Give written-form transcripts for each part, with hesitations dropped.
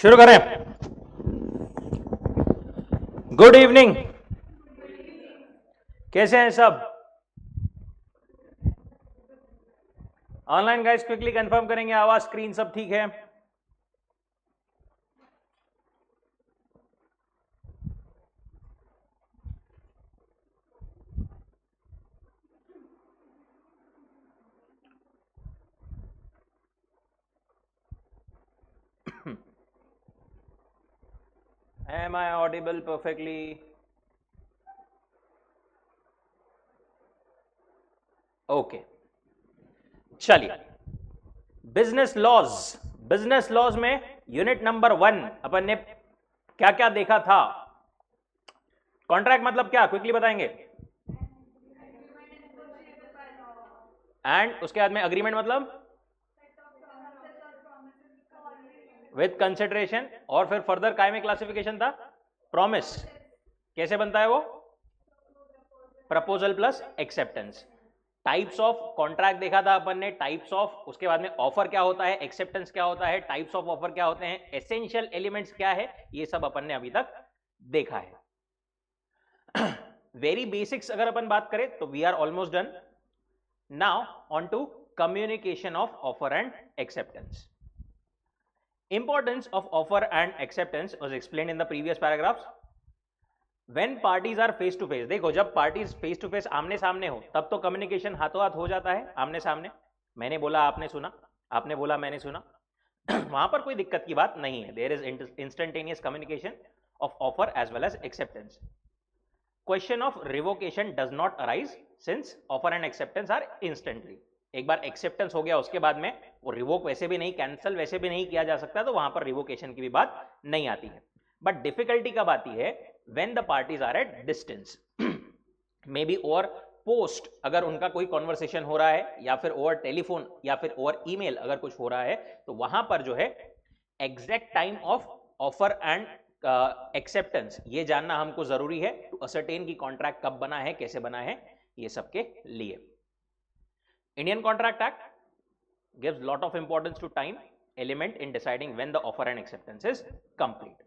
शुरू करें। Good evening, कैसे हैं सब? ऑनलाइन गाइस क्विकली कंफर्म करेंगे, आवाज स्क्रीन सब ठीक है? Am I audible perfectly? Okay, चलिए। बिजनेस लॉज में यूनिट नंबर 1 अपन ने क्या क्या देखा था? कॉन्ट्रैक्ट मतलब क्या, क्विकली बताएंगे? एंड उसके बाद में अग्रीमेंट मतलब विथ कंसिडरेशन, और फिर फर्दर काय में क्लासिफिकेशन था? प्रॉमिस। कैसे बनता है वो? Proposal plus acceptance. Types of contract देखा था अपन ने, टाइप्स ऑफ, उसके बाद में ऑफर क्या होता है, एक्सेप्टेंस क्या होता है, टाइप्स ऑफ ऑफर क्या होते हैं, एसेंशियल एलिमेंट्स क्या है, ये सब अपन ने अभी तक देखा है। वेरी बेसिक्स अगर अपन बात करें तो we are almost done. Now on to communication of offer and acceptance. Importance of offer and acceptance was explained in the previous paragraphs. When parties are face to face, देखो जब parties face to face आमने सामने हो तब तो communication हाथों हाथ हो जाता है, आमने सामने। मैंने बोला आपने सुना, आपने बोला मैंने सुना। वहां पर कोई दिक्कत की बात नहीं है। There is instantaneous communication of offer as well as acceptance. Question of revocation does not arise since offer and acceptance are instantly. एक बार एक्सेप्टेंस हो गया उसके बाद में वो रिवोक वैसे भी नहीं, कैंसिल वैसे भी नहीं किया जा सकता, तो वहां पर रिवोकेशन की भी बात नहीं आती है. बट डिफिकल्टी कब आती है? When the parties are at distance, may be over post, अगर उनका कोई कॉन्वर्सेशन हो रहा है, या फिर ओवर टेलीफोन, या फिर ओवर ईमेल अगर कुछ हो रहा है, तो वहां पर जो है exact time of offer and acceptance ये जानना हमको जरूरी है टू असरटेन की कॉन्ट्रैक्ट कब बना है, कैसे बना है, ये सबके लिए. Indian Contract Act gives lot of importance to time element in deciding when the offer and acceptance is complete.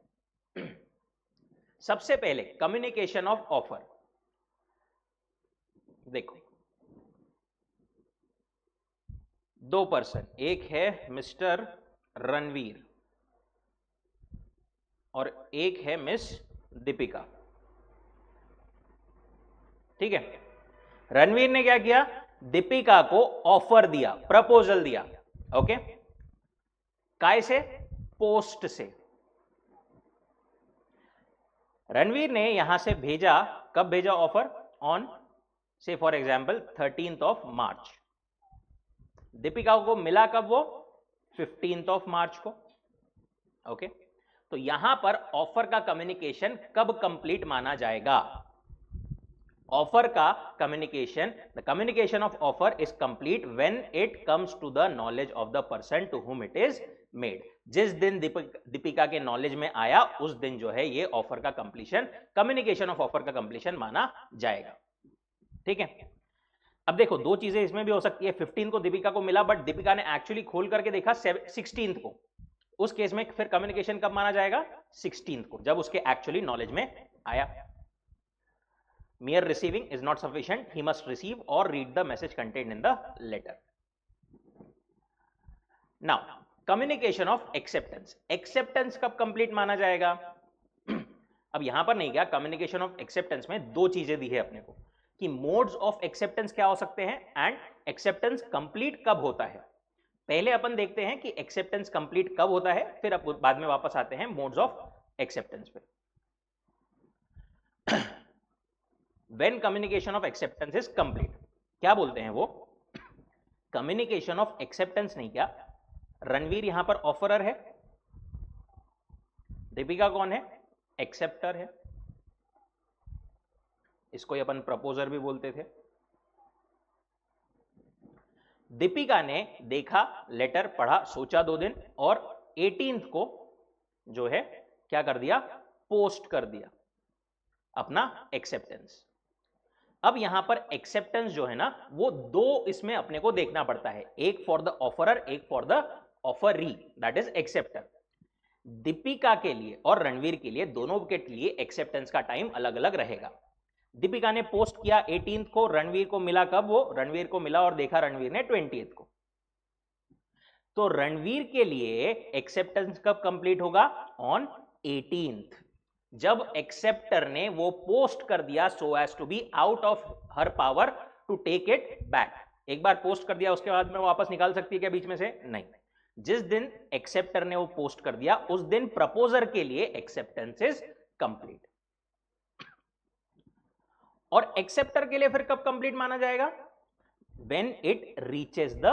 सबसे पहले communication of offer. देखो, दो पर्सन, एक है मिस्टर रणवीर और एक है मिस दीपिका. ठीक है, रणवीर ने क्या किया? दीपिका को ऑफर दिया, प्रपोजल दिया. ओके, काय से? पोस्ट से. रणवीर ने यहां से भेजा, कब भेजा ऑफर? ऑन से for example 13th of March. Deepika को मिला कब वो? 15th ऑफ मार्च को. ओके, तो यहां पर ऑफर का कम्युनिकेशन कब कंप्लीट माना जाएगा? ऑफर का communication, the communication of offer is complete when it comes to the knowledge of the person to whom it is made. जिस दिन दीपिका के नॉलेज में आया उस दिन जो है ये ऑफर का कंप्लीशन, कम्युनिकेशन ऑफ ऑफर का कंप्लीशन माना जाएगा. ठीक है, अब देखो दो चीजें इसमें भी हो सकती है. 15 को दीपिका को मिला, बट दीपिका ने एक्चुअली खोल करके देखा 16th को. उस केस में फिर कम्युनिकेशन कब माना जाएगा? 16th को, जब उसके एक्चुअली नॉलेज में आया. Mere receiving is not sufficient. He must receive or read the message contained in the letter. Now, communication of acceptance. Acceptance कब complete माना जाएगा? अब यहां पर नहीं, क्या communication of acceptance में दो चीजें दी है अपने को कि modes of acceptance क्या हो सकते हैं एंड acceptance complete कब होता है. पहले अपन देखते हैं कि acceptance complete कब होता है, फिर अब बाद में वापस आते हैं modes of acceptance पे. When communication of acceptance is complete, क्या बोलते हैं वो? Communication of acceptance नहीं, क्या रणवीर यहां पर ऑफरर है, दीपिका कौन है? एक्सेप्टर है. इसको ही अपन प्रपोजर भी बोलते थे. दीपिका ने देखा, लेटर पढ़ा, सोचा 2 दिन, और 18th को जो है क्या कर दिया? पोस्ट कर दिया अपना एक्सेप्टेंस. अब यहां पर एक्सेप्टेंस जो है ना, वो दो इसमें अपने को देखना पड़ता है, एक फॉर द ऑफरर, एक for the offeree, that is acceptor. Deepika के लिए और रणवीर के लिए, दोनों के लिए एक्सेप्टेंस का टाइम अलग अलग रहेगा। दीपिका ने पोस्ट किया 18 को, रणवीर को मिला कब? वो रणवीर को मिला और देखा रणवीर ने 20 को। तो रणवीर के लिए एक्सेप्टेंस कब कंप्लीट होगा? ऑन 18th, जब एक्सेप्टर ने वो पोस्ट कर दिया so as to be out of her power to take it back. एक बार पोस्ट कर दिया उसके बाद में वापस निकाल सकती है क्या बीच में से? नहीं। जिस दिन एक्सेप्टर ने वो पोस्ट कर दिया उस दिन प्रपोजर के लिए एक्सेप्टेंस इज कंप्लीट। और एक्सेप्टर के लिए फिर कब कंप्लीट माना जाएगा? When it reaches the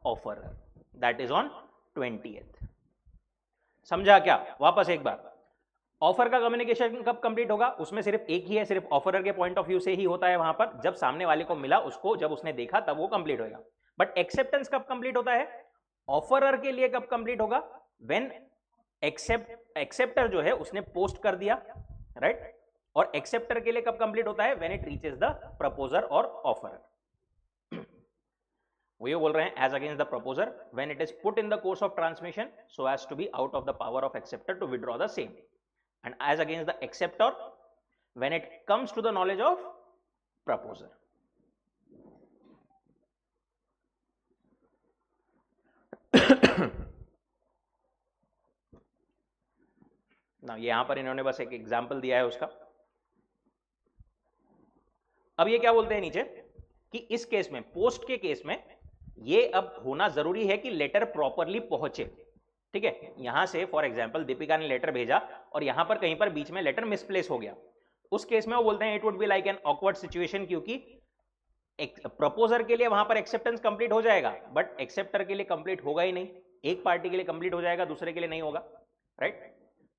offer, that is on 20th। समझा क्या? वापस एक बार, ऑफर का कम्युनिकेशन कब कंप्लीट होगा? उसमें सिर्फ एक ही है, सिर्फ ऑफरर के पॉइंट ऑफ व्यू से ही होता है। वहां पर जब सामने वाले को मिला, उसको जब उसने देखा, तब वो कंप्लीट होगा। बट एक्सेप्टेंस कब कंप्लीट होता है? ऑफरर के लिए कब कंप्लीट होगा? व्हेन एक्सेप्टर जो है उसने पोस्ट कर दिया, राइट? और एक्सेप्टर के लिए कब कंप्लीट होता है? When it reaches the proposer और ऑफरर। वो बोल रहे हैं as against the proposer when it is put in the course of transmission so as to be out of the power of acceptor to withdraw the same, and as against the acceptor when it comes to the knowledge of proposer. ना यहां पर इन्होंने बस एक example दिया है उसका। अब ये क्या बोलते हैं नीचे कि इस केस में, पोस्ट के केस में, ये अब होना जरूरी है कि लेटर प्रॉपरली पहुंचे। ठीक है, यहां से फॉर एग्जांपल दीपिका ने लेटर भेजा और यहां पर कहीं पर बीच में लेटर मिसप्लेस हो गया, उस केस में वो बोलते हैं it would be like an awkward situation, क्योंकि प्रपोजर के लिए वहां पर एक्सेप्टेंस कंप्लीट हो जाएगा बट एक्सेप्टर के लिए कंप्लीट होगा ही नहीं। एक पार्टी के लिए कंप्लीट हो जाएगा, दूसरे के लिए नहीं होगा, राइट?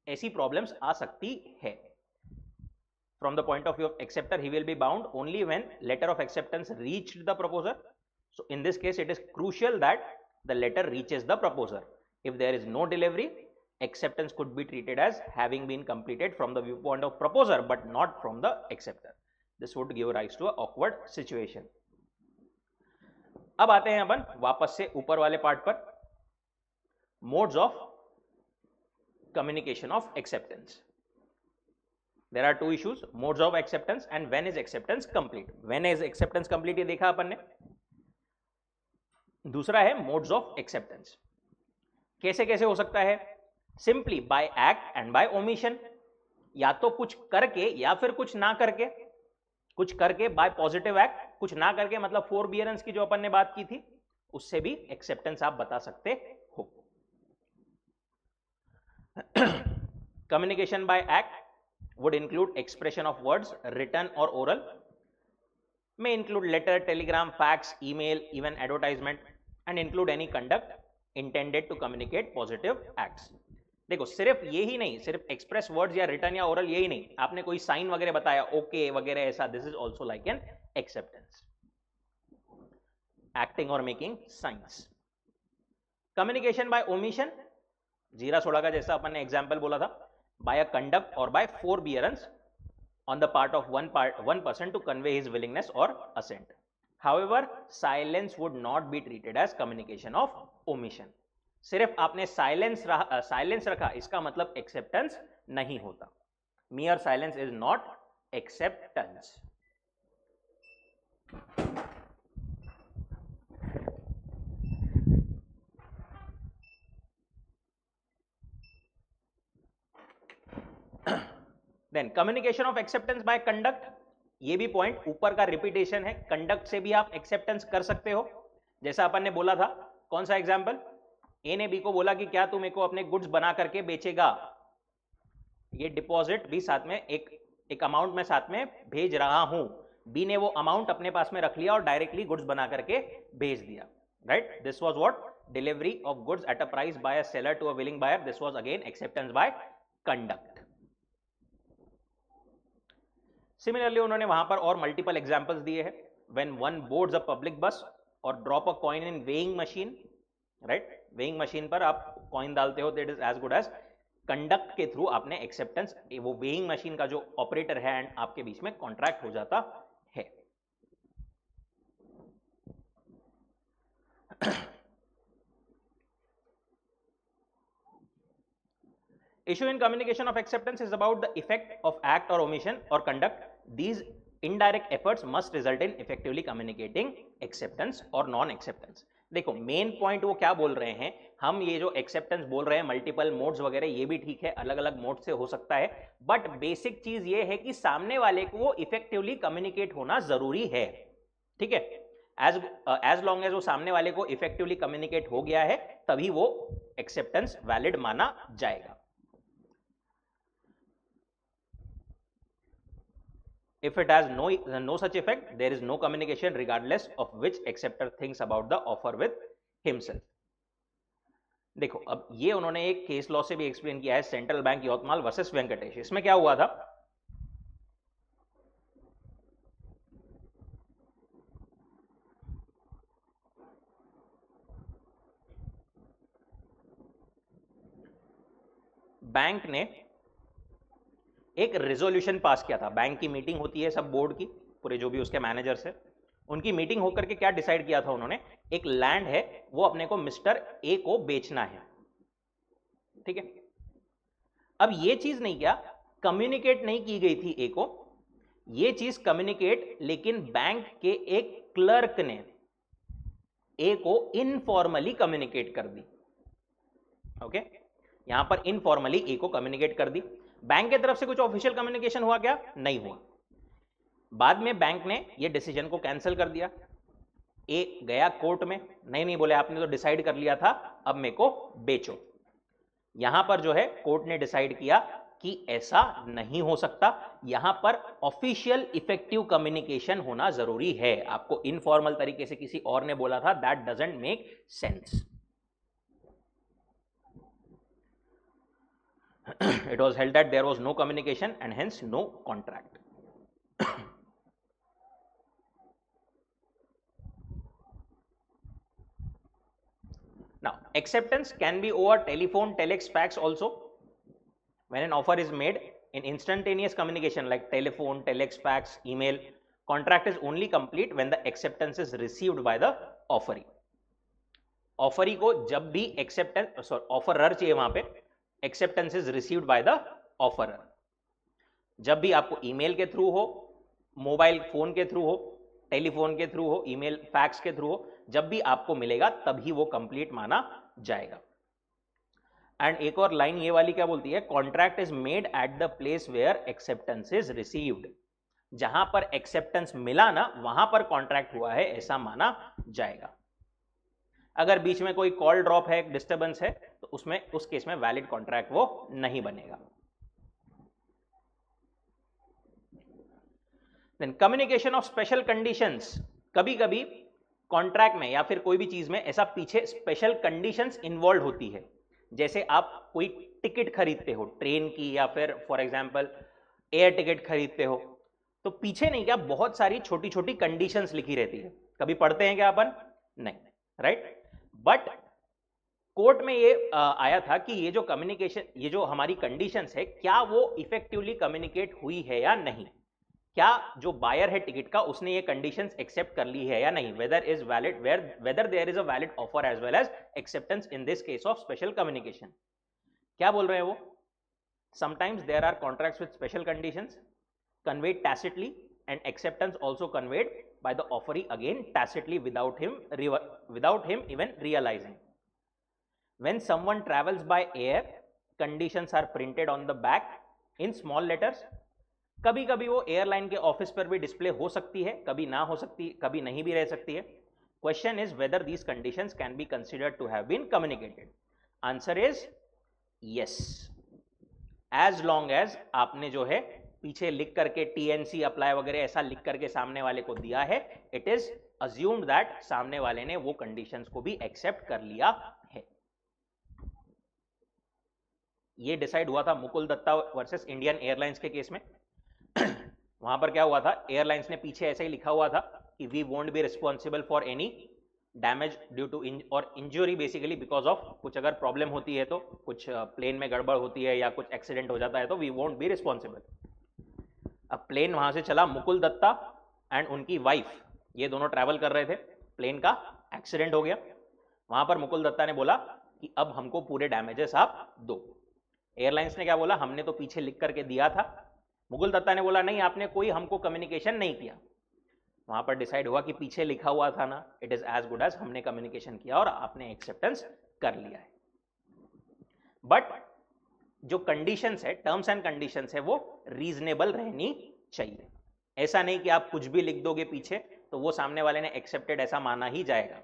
ऐसी प्रॉब्लम्स आ सकती है। From the point of view of acceptor he will be bound only when letter of acceptance reached the proposer. So in this case it is crucial that the letter reaches the proposer. If there is no delivery, acceptance could be treated as having been completed from the viewpoint of proposer but not from the acceptor. This would give rise to a awkward situation. अब आते हैं अपन वापस से ऊपर वाले part पर, modes of communication of acceptance. There are two issues, modes of acceptance and when is acceptance complete. When is acceptance complete ये देखा अपन ने। दूसरा है modes of acceptance. कैसे कैसे हो सकता है? Simply by act and by omission, या तो कुछ करके या फिर कुछ ना करके। कुछ करके बाय पॉजिटिव एक्ट, कुछ ना करके मतलब फोरबियरेंस की जो अपन ने बात की थी, उससे भी एक्सेप्टेंस आप बता सकते हो। Communication by act would include expression of words written और oral, may include letter, telegram, fax, email, even advertisement, and include any conduct intended to communicate positive acts. देखो सिर्फ ये ही नहीं, सिर्फ एक्सप्रेस वर्ड्स या रिटर्न या ओरल यही नहीं, आपने कोई साइन वगैरह बताया, ओके वगैरह ऐसा, this is also like an acceptance, acting और making signs. Communication by omission, जीरा सोडा का जैसा अपन ने एग्जाम्पल बोला था, बाय अ कंडक्ट और by forbearance on the part of one person to convey his willingness or assent. However, silence would not be treated as communication of omission. सिर्फ आपने साइलेंस रखा इसका मतलब एक्सेप्टेंस नहीं होता। mere silence is not acceptance. Then communication of acceptance by conduct, ये भी point ऊपर का रिपीटेशन है। कंडक्ट से भी आप एक्सेप्टेंस कर सकते हो, जैसा अपन ने बोला था। कौन सा एग्जांपल? ए ने बी को बोला कि क्या तुम मेरे को अपने गुड्स बना करके बेचेगा। ये डिपॉजिट भी साथ में एक अमाउंट में साथ में भेज रहा हूं। बी ने वो अमाउंट अपने पास में रख लिया और डायरेक्टली गुड्स बना करके भेज दिया, right? This was what? Delivery of goods at a price by a seller to a willing buyer. This was again acceptance by conduct. Similarly उन्होंने वहां पर और मल्टीपल एग्जांपल्स दिए हैं। When one boards a public bus or drop a coin in weighing machine, right? Weighing machine पर आप coin डालते हो, that is as good as conduct के थ्रू आपने एक्सेप्टेंस, वो वेइंग मशीन का जो ऑपरेटर है एंड आपके बीच में कॉन्ट्रैक्ट हो जाता है। Issue in communication of acceptance is about the effect of act or omission or conduct. These indirect efforts must result in effectively communicating acceptance or non-acceptance. देखो main point वो क्या बोल रहे हैं, हम ये जो एक्सेप्टेंस बोल रहे हैं मल्टीपल मोड्स वगैरह, ये भी ठीक है, अलग अलग मोड से हो सकता है, बट बेसिक चीज ये है कि सामने वाले को वो इफेक्टिवली कम्युनिकेट होना जरूरी है, ठीक है। एज लॉन्ग एज वो सामने वाले को इफेक्टिवली कम्युनिकेट हो गया है तभी वो एक्सेप्टेंस वैलिड माना जाएगा। If it has no such effect, there is no communication regardless of which acceptor thinks about the offer with himself. देखो अब ये उन्होंने एक केस लॉ से भी एक्सप्लेन किया है, central bank Yavatmal versus Venkatesh. इसमें क्या हुआ था, बैंक ने एक रेजोल्यूशन पास किया था, बैंक की मीटिंग होती है सब बोर्ड की, पूरे जो भी उसके मैनेजर्स है उनकी मीटिंग होकर के क्या डिसाइड किया था उन्होंने, एक लैंड है वो अपने को मिस्टर ए को बेचना है, ठीक है। अब ये चीज नहीं क्या कम्युनिकेट नहीं की गई थी ए को, ये चीज कम्युनिकेट लेकिन बैंक के एक क्लर्क ने ए को इनफॉर्मली कम्युनिकेट कर दी, ओके। यहां पर इनफॉर्मली ए को कम्युनिकेट कर दी, बैंक की तरफ से कुछ ऑफिशियल कम्युनिकेशन हुआ क्या, नहीं हुआ। बाद में बैंक ने ये डिसीजन को कैंसिल कर दिया, ए गया कोर्ट में, नहीं बोले आपने तो डिसाइड कर लिया था अब मेरे को बेचो। यहां पर जो है कोर्ट ने डिसाइड किया कि ऐसा नहीं हो सकता, यहां पर ऑफिशियल इफेक्टिव कम्युनिकेशन होना जरूरी है। आपको इनफॉर्मल तरीके से किसी और ने बोला था, that doesn't make sense. It was held that there was no communication and hence no contract. Now, acceptance can be over telephone, telex, fax also. When an offer is made in instantaneous communication like telephone, telex, fax, email, contract is only complete when the acceptance is received by the offeree. Offeree को जब भी acceptance, offerer चाहिए वहां पे, acceptance is received by the offeror. जब भी आपको email के थ्रू हो, मोबाइल फोन के थ्रू हो, टेलीफोन के थ्रू हो, ईमेल फैक्स के थ्रू हो, जब भी आपको मिलेगा तभी वो कंप्लीट माना जाएगा। एंड एक और लाइन ये वाली क्या बोलती है, contract is made at the place where acceptance is received. जहां पर एक्सेप्टेंस मिला ना वहां पर कॉन्ट्रैक्ट हुआ है ऐसा माना जाएगा। अगर बीच में कोई कॉल ड्रॉप है, डिस्टर्बेंस है, तो उसमें उस केस में वैलिड कॉन्ट्रैक्ट वो नहीं बनेगा। Then communication of special conditions, कभी कभी कॉन्ट्रैक्ट में या फिर कोई भी चीज में ऐसा पीछे स्पेशल कंडीशंस इन्वॉल्व होती है। जैसे आप कोई टिकट खरीदते हो ट्रेन की या फिर फॉर एग्जांपल एयर टिकट खरीदते हो, तो पीछे नहीं क्या बहुत सारी छोटी छोटी कंडीशंस लिखी रहती है, कभी पढ़ते हैं क्या अपन, नहीं, राइट। बट कोर्ट में ये आया था कि ये जो कम्युनिकेशन, ये जो हमारी कंडीशंस है, क्या वो इफेक्टिवली कम्युनिकेट हुई है या नहीं, क्या जो बायर है टिकट का उसने ये कंडीशंस एक्सेप्ट कर ली है या नहीं, whether is valid, whether there is a valid offer as well as acceptance in this case of special communication. क्या बोल रहे हैं वो, sometimes there are contracts with special conditions conveyed tacitly and acceptance also conveyed by the offeree again tacitly without him even realizing. When someone travels by air, conditions are printed on the back in small letters. कभी कभी वो airline के office पर भी display हो सकती है, कभी ना हो सकती, कभी नहीं भी रह सकती है। Question is whether these conditions can be considered to have been communicated. Answer is yes, as long as आपने जो है पीछे लिख करके टीएनसी अप्लाई वगैरह ऐसा लिख करके सामने वाले को दिया है, इट इज अज्यूम्ड दैट सामने वाले ने वो कंडीशंस को भी एक्सेप्ट कर लिया है। ये डिसाइड हुआ था Mukul Datta versus Indian Airlines के केस में। वहां पर क्या हुआ था, एयरलाइंस ने पीछे ऐसा ही लिखा हुआ था कि we won't be responsible for any damage due to और इंजरी, बेसिकली बिकॉज ऑफ कुछ अगर प्रॉब्लम होती है तो, कुछ प्लेन में गड़बड़ होती है या कुछ एक्सीडेंट हो जाता है तो वी वोंट बी रिस्पॉन्सिबल। अब प्लेन वहां से चला, मुकुल दत्ता एंड उनकी वाइफ ये दोनों ट्रैवल कर रहे थे, प्लेन का एक्सीडेंट हो गया। वहां पर मुकुल दत्ता ने बोला कि अब हमको पूरे डैमेजेस आप दो। एयरलाइंस ने क्या बोला, हमने तो पीछे लिख करके दिया था। मुकुल दत्ता ने बोला नहीं, आपने कोई हमको कम्युनिकेशन नहीं किया। वहां पर डिसाइड हुआ कि पीछे लिखा हुआ था ना, it is as good as हमने कम्युनिकेशन किया और आपने एक्सेप्टेंस कर लिया है। बट जो कंडीशंस है, टर्म्स एंड कंडीशंस है, वो रीजनेबल रहनी चाहिए। ऐसा नहीं कि आप कुछ भी लिख दोगे पीछे तो वो सामने वाले ने एक्सेप्टेड ऐसा माना ही जाएगा।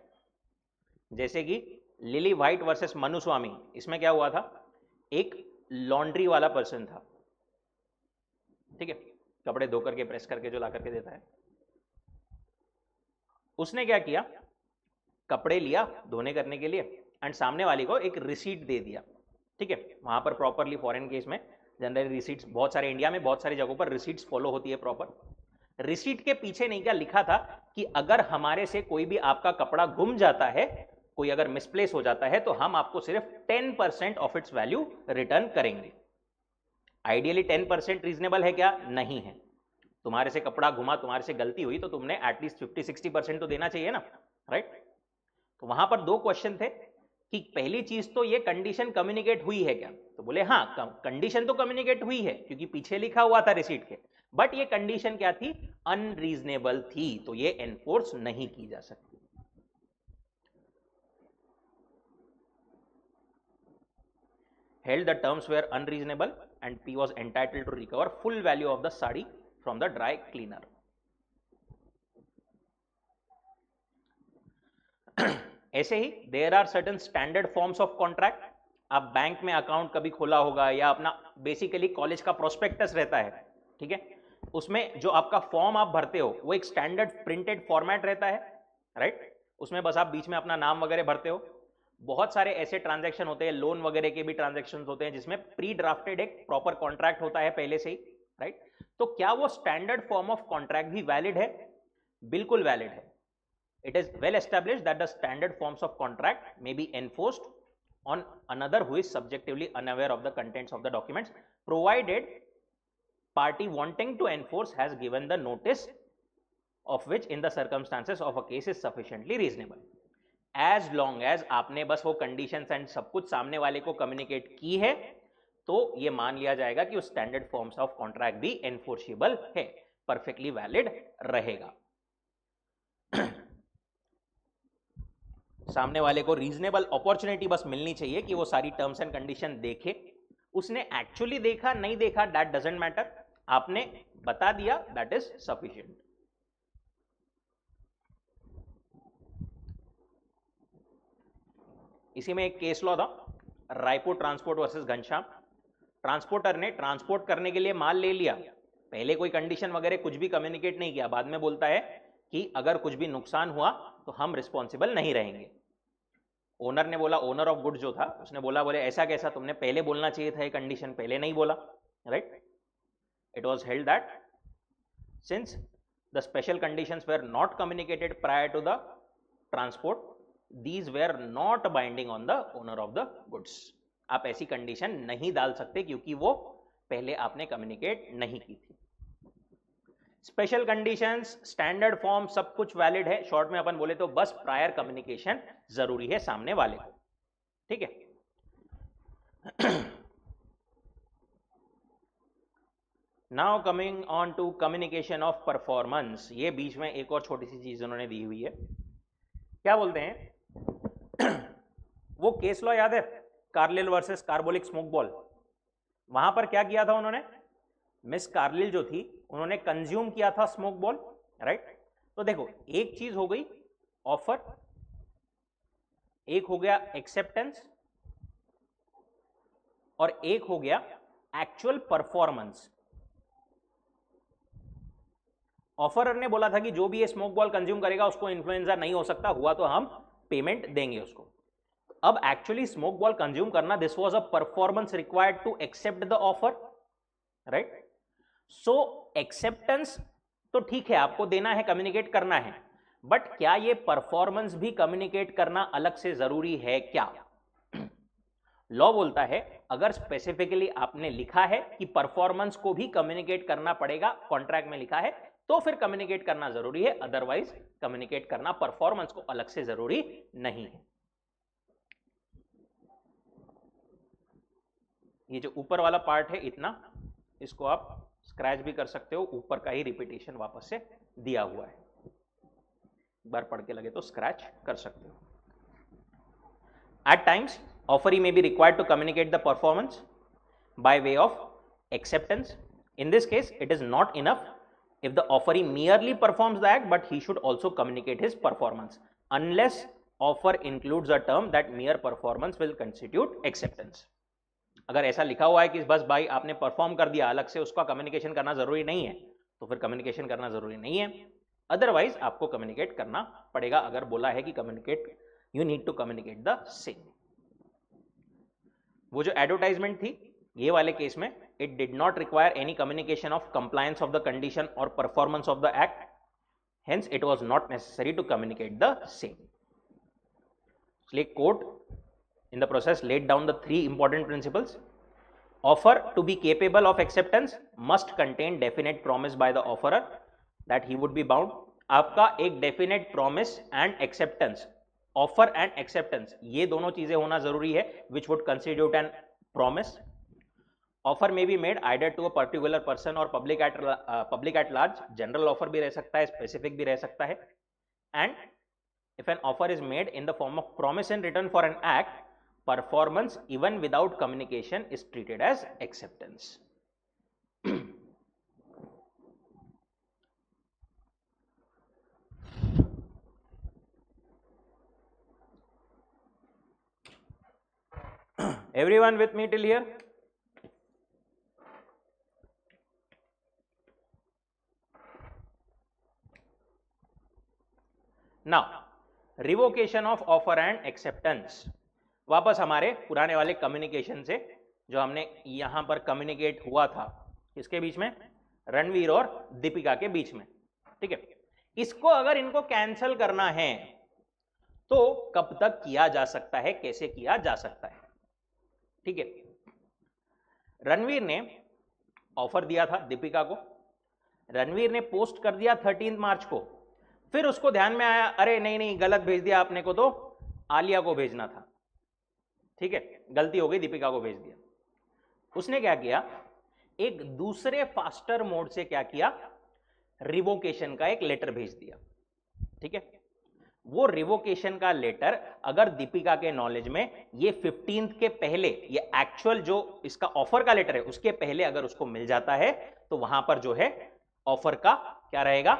जैसे कि लिली व्हाइट वर्सेस मनु स्वामी, इसमें क्या हुआ था, एक लॉन्ड्री वाला पर्सन था, ठीक है, कपड़े धो करके प्रेस करके जो ला करके देता है, उसने क्या किया, कपड़े लिया धोने करने के लिए एंड सामने वाले को एक रिसीट दे दिया, ठीक है। वहां पर प्रॉपरली फॉरेन केस में जनरली रिसीट्स, बहुत सारे इंडिया में बहुत सारी जगहों पर रिसीट्स फॉलो होती है प्रॉपर। रिसीट के पीछे नहीं क्या लिखा था कि अगर हमारे से कोई भी आपका कपड़ा गुम जाता है, कोई अगर मिसप्लेस हो जाता है, तो हम आपको सिर्फ 10% ऑफ इट्स वैल्यू रिटर्न करेंगे। आइडियली 10% रीजनेबल है क्या? नहीं है। तुम्हारे से कपड़ा घुमा, तुम्हारे से गलती हुई, तो तुमने एटलीस्ट 50-60% तो देना चाहिए ना, राइट। तो वहां पर दो क्वेश्चन थे कि पहली चीज तो ये कंडीशन कम्युनिकेट हुई है क्या, तो बोले हाँ कंडीशन तो कम्युनिकेट हुई है क्योंकि पीछे लिखा हुआ था रिसीट के, बट ये कंडीशन क्या थी, अनरीजनेबल थी, तो ये एनफोर्स नहीं की जा सकती। Held the terms were unreasonable and P was entitled to recover full value of the sari from the dry cleaner. ऐसे ही there are certain standard forms of contract. आप बैंक में अकाउंट कभी खोला होगा या अपना बेसिकली कॉलेज का प्रोस्पेक्टस रहता है, ठीक है, उसमें जो आपका फॉर्म आप भरते हो वो एक स्टैंडर्ड प्रिंटेड फॉर्मेट रहता है, राइट। उसमें बस आप बीच में अपना नाम वगैरह भरते हो। बहुत सारे ऐसे ट्रांजैक्शन होते हैं, लोन वगैरह के भी ट्रांजैक्शन होते हैं जिसमें प्री ड्राफ्टेड एक प्रॉपर कॉन्ट्रैक्ट होता है पहले से ही, राइट। तो क्या वो स्टैंडर्ड फॉर्म ऑफ कॉन्ट्रैक्ट भी वैलिड है? बिल्कुल वैलिड है। It is well established that the standard forms of contract may be enforced on another who is subjectively unaware of the contents of the documents, provided party wanting to enforce has given the notice of which in the circumstances of a case is sufficiently reasonable. As long as आपने बस वो conditions and सब कुछ सामने वाले को communicate की है, तो ये मान लिया जाएगा कि उस स्टैंडर्ड फॉर्म्स ऑफ कॉन्ट्रैक्ट भी एनफोर्सेबल है, परफेक्टली वैलिड रहेगा। सामने वाले को रीजनेबल अपॉर्चुनिटी बस मिलनी चाहिए कि वो सारी टर्म्स एंड कंडीशन देखे। उसने एक्चुअली देखा नहीं देखा दैट डजंट मैटर, आपने बता दिया दैट इज सफिशिएंट। इसी में एक केस लॉ था, Raipur transport versus Ghanshyam. Transporter ने ट्रांसपोर्ट करने के लिए माल ले लिया, पहले कोई कंडीशन वगैरह कुछ भी कम्युनिकेट नहीं किया, बाद में बोलता है कि अगर कुछ भी नुकसान हुआ तो हम रिस्पॉन्सिबल नहीं रहेंगे। ओनर ने बोला, ओनर ऑफ गुड्स जो था उसने बोला, बोले ऐसा कैसा, तुमने पहले बोलना चाहिए था, ये कंडीशन पहले नहीं बोला, right. It was held that since the special conditions were not communicated prior to the transport, these were not binding on the owner of the goods. आप ऐसी कंडीशन नहीं डाल सकते क्योंकि वो पहले आपने कम्युनिकेट नहीं की थी। स्पेशल कंडीशंस, स्टैंडर्ड फॉर्म, सब कुछ वैलिड है। शॉर्ट में अपन बोले तो बस प्रायर कम्युनिकेशन जरूरी है सामने वाले को, ठीक है। Now coming on to communication of performance. ये बीच में एक और छोटी सी चीज उन्होंने दी हुई है, क्या बोलते हैं, वो केस लॉ याद है, Carlill versus carbolic smoke ball. वहां पर क्या किया था उन्होंने, मिस कार्लिल जो थी उन्होंने कंज्यूम किया था स्मोक बॉल, राइट। तो देखो एक चीज हो गई ऑफर, एक हो गया एक्सेप्टेंस, और एक हो गया एक्चुअल परफॉर्मेंस। ऑफरर ने बोला था कि जो भी ये स्मोक बॉल कंज्यूम करेगा उसको इन्फ्लुएंजा नहीं हो सकता, हुआ तो हम पेमेंट देंगे उसको। अब एक्चुअली स्मोक बॉल कंज्यूम करना, this was a performance required to accept the offer, right. So acceptance तो ठीक है, आपको देना है, कम्युनिकेट करना है, बट क्या ये परफॉर्मेंस भी कम्युनिकेट करना अलग से जरूरी है क्या? लॉ बोलता है अगर स्पेसिफिकली आपने लिखा है कि परफॉर्मेंस को भी कम्युनिकेट करना पड़ेगा, कॉन्ट्रैक्ट में लिखा है, तो फिर कम्युनिकेट करना जरूरी है, अदरवाइज कम्युनिकेट करना परफॉर्मेंस को अलग से जरूरी नहीं है। ये जो ऊपर वाला पार्ट है इतना, इसको आप स्क्रैच भी कर सकते हो, ऊपर का ही रिपीटेशन वापस से दिया हुआ है, एक बार पढ़ के लगे तो स्क्रैच कर सकते हो। At times, offeree may be required to communicate the performance by way of acceptance. In this case, it is not enough if the offeree merely performs the act, but he should also communicate his performance, unless offer includes a term that mere performance will constitute acceptance. अगर ऐसा लिखा हुआ है कि बस भाई आपने perform कर दिया, अलग से उसका कम्युनिकेशन करना जरूरी नहीं है, तो फिर कम्युनिकेशन करना जरूरी नहीं है। अदरवाइज आपको कम्युनिकेट करना पड़ेगा, अगर बोला है कि communicate, you need to communicate the same. वो जो एडवर्टाइजमेंट थी ये वाले केस में, it did not require any communication of compliance of the condition or performance of the act, hence it was not necessary to communicate the same. इसलिए court in the process laid down the three important principles. Offer to be capable of acceptance must contain definite promise by the offerer that he would be bound. आपका एक definite promise and acceptance, offer and acceptance, ये दोनों चीजें होना जरूरी है, which would constitute an promise. Offer में be made either to a particular person or public at large, general offer भी रह सकता है, स्पेसिफिक भी रह सकता है. And if an offer is made in the form of promise in return for an act, performance even without communication is treated as acceptance. Everyone with me till here? Now, revocation of offer and acceptance. वापस हमारे पुराने वाले communication से, जो हमने यहां पर communicate हुआ था, किसके बीच में? रणवीर और दीपिका के बीच में. ठीक है, इसको अगर इनको कैंसिल करना है तो कब तक किया जा सकता है, कैसे किया जा सकता है? ठीक है, रणवीर ने ऑफर दिया था दीपिका को, रणवीर ने पोस्ट कर दिया 13 मार्च को, फिर उसको ध्यान में आया, अरे नहीं नहीं गलत भेज दिया आपने को, तो आलिया को भेजना था. ठीक है, गलती हो गई, दीपिका को भेज दिया. उसने क्या किया, एक दूसरे फास्टर मोड से क्या किया, रिवोकेशन का एक लेटर भेज दिया. ठीक है, वो रिवोकेशन का लेटर अगर दीपिका के नॉलेज में ये 15th के पहले, ये एक्चुअल जो इसका ऑफर का लेटर है उसके पहले अगर उसको मिल जाता है, तो वहां पर जो है ऑफर का क्या रहेगा,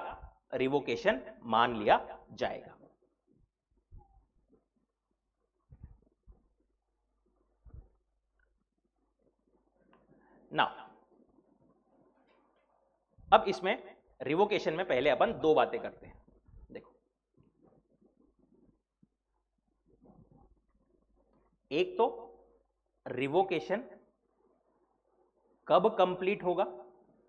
रिवोकेशन मान लिया जाएगा. नाउ अब इसमें रिवोकेशन में पहले अपन दो बातें करते हैं. देखो, एक तो रिवोकेशन कब कंप्लीट होगा,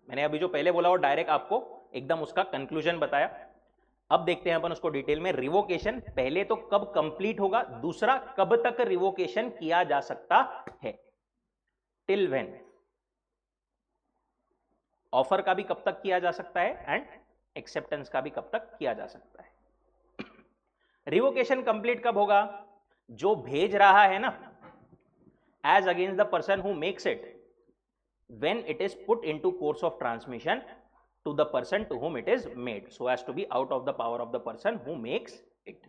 मैंने अभी जो पहले बोला वो डायरेक्ट आपको एकदम उसका कंक्लूजन बताया. अब देखते हैं अपन उसको डिटेल में. रिवोकेशन पहले तो कब कंप्लीट होगा, दूसरा कब तक रिवोकेशन किया जा सकता है, टिल व्हेन. ऑफर का भी कब तक किया जा सकता है एंड एक्सेप्टेंस का भी कब तक किया जा सकता है. रिवोकेशन कंप्लीट कब होगा, जो भेज रहा है ना, as against the person who makes it, when it is put into course of transmission to the person to whom it is made, so as to be out of the power of the person who makes it.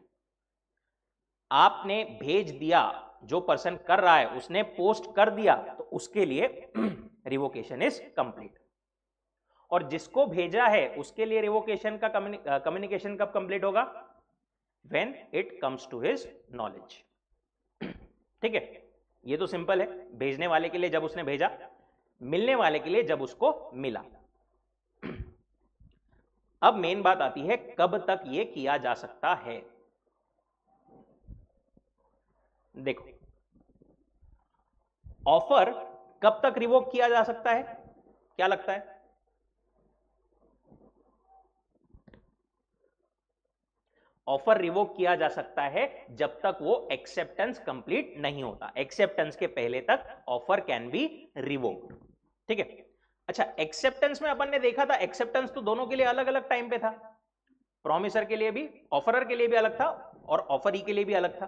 आपने भेज दिया, जो person कर रहा है उसने post कर दिया, तो उसके लिए रिवोकेशन इज कंप्लीट. और जिसको भेजा है उसके लिए रिवोकेशन का कम्युनिकेशन कब कंप्लीट होगा, when it comes to his knowledge. ठीक है, ये तो सिंपल है, भेजने वाले के लिए जब उसने भेजा, मिलने वाले के लिए जब उसको मिला. अब मेन बात आती है कब तक ये किया जा सकता है. देखो, ऑफर कब तक रिवोक किया जा सकता है, क्या लगता है? ऑफर रिवोक किया जा सकता है जब तक वो एक्सेप्टेंस कंप्लीट नहीं होता. एक्सेप्टेंस के पहले तक ऑफर कैन बी रिवोक्ड. ठीक है, अच्छा, एक्सेप्टेंस में अपन ने देखा था, एक्सेप्टेंस तो दोनों के लिए अलग अलग टाइम पे था. प्रॉमिसर के लिए भी, ऑफरर के लिए भी अलग था और ऑफरी के लिए भी अलग था.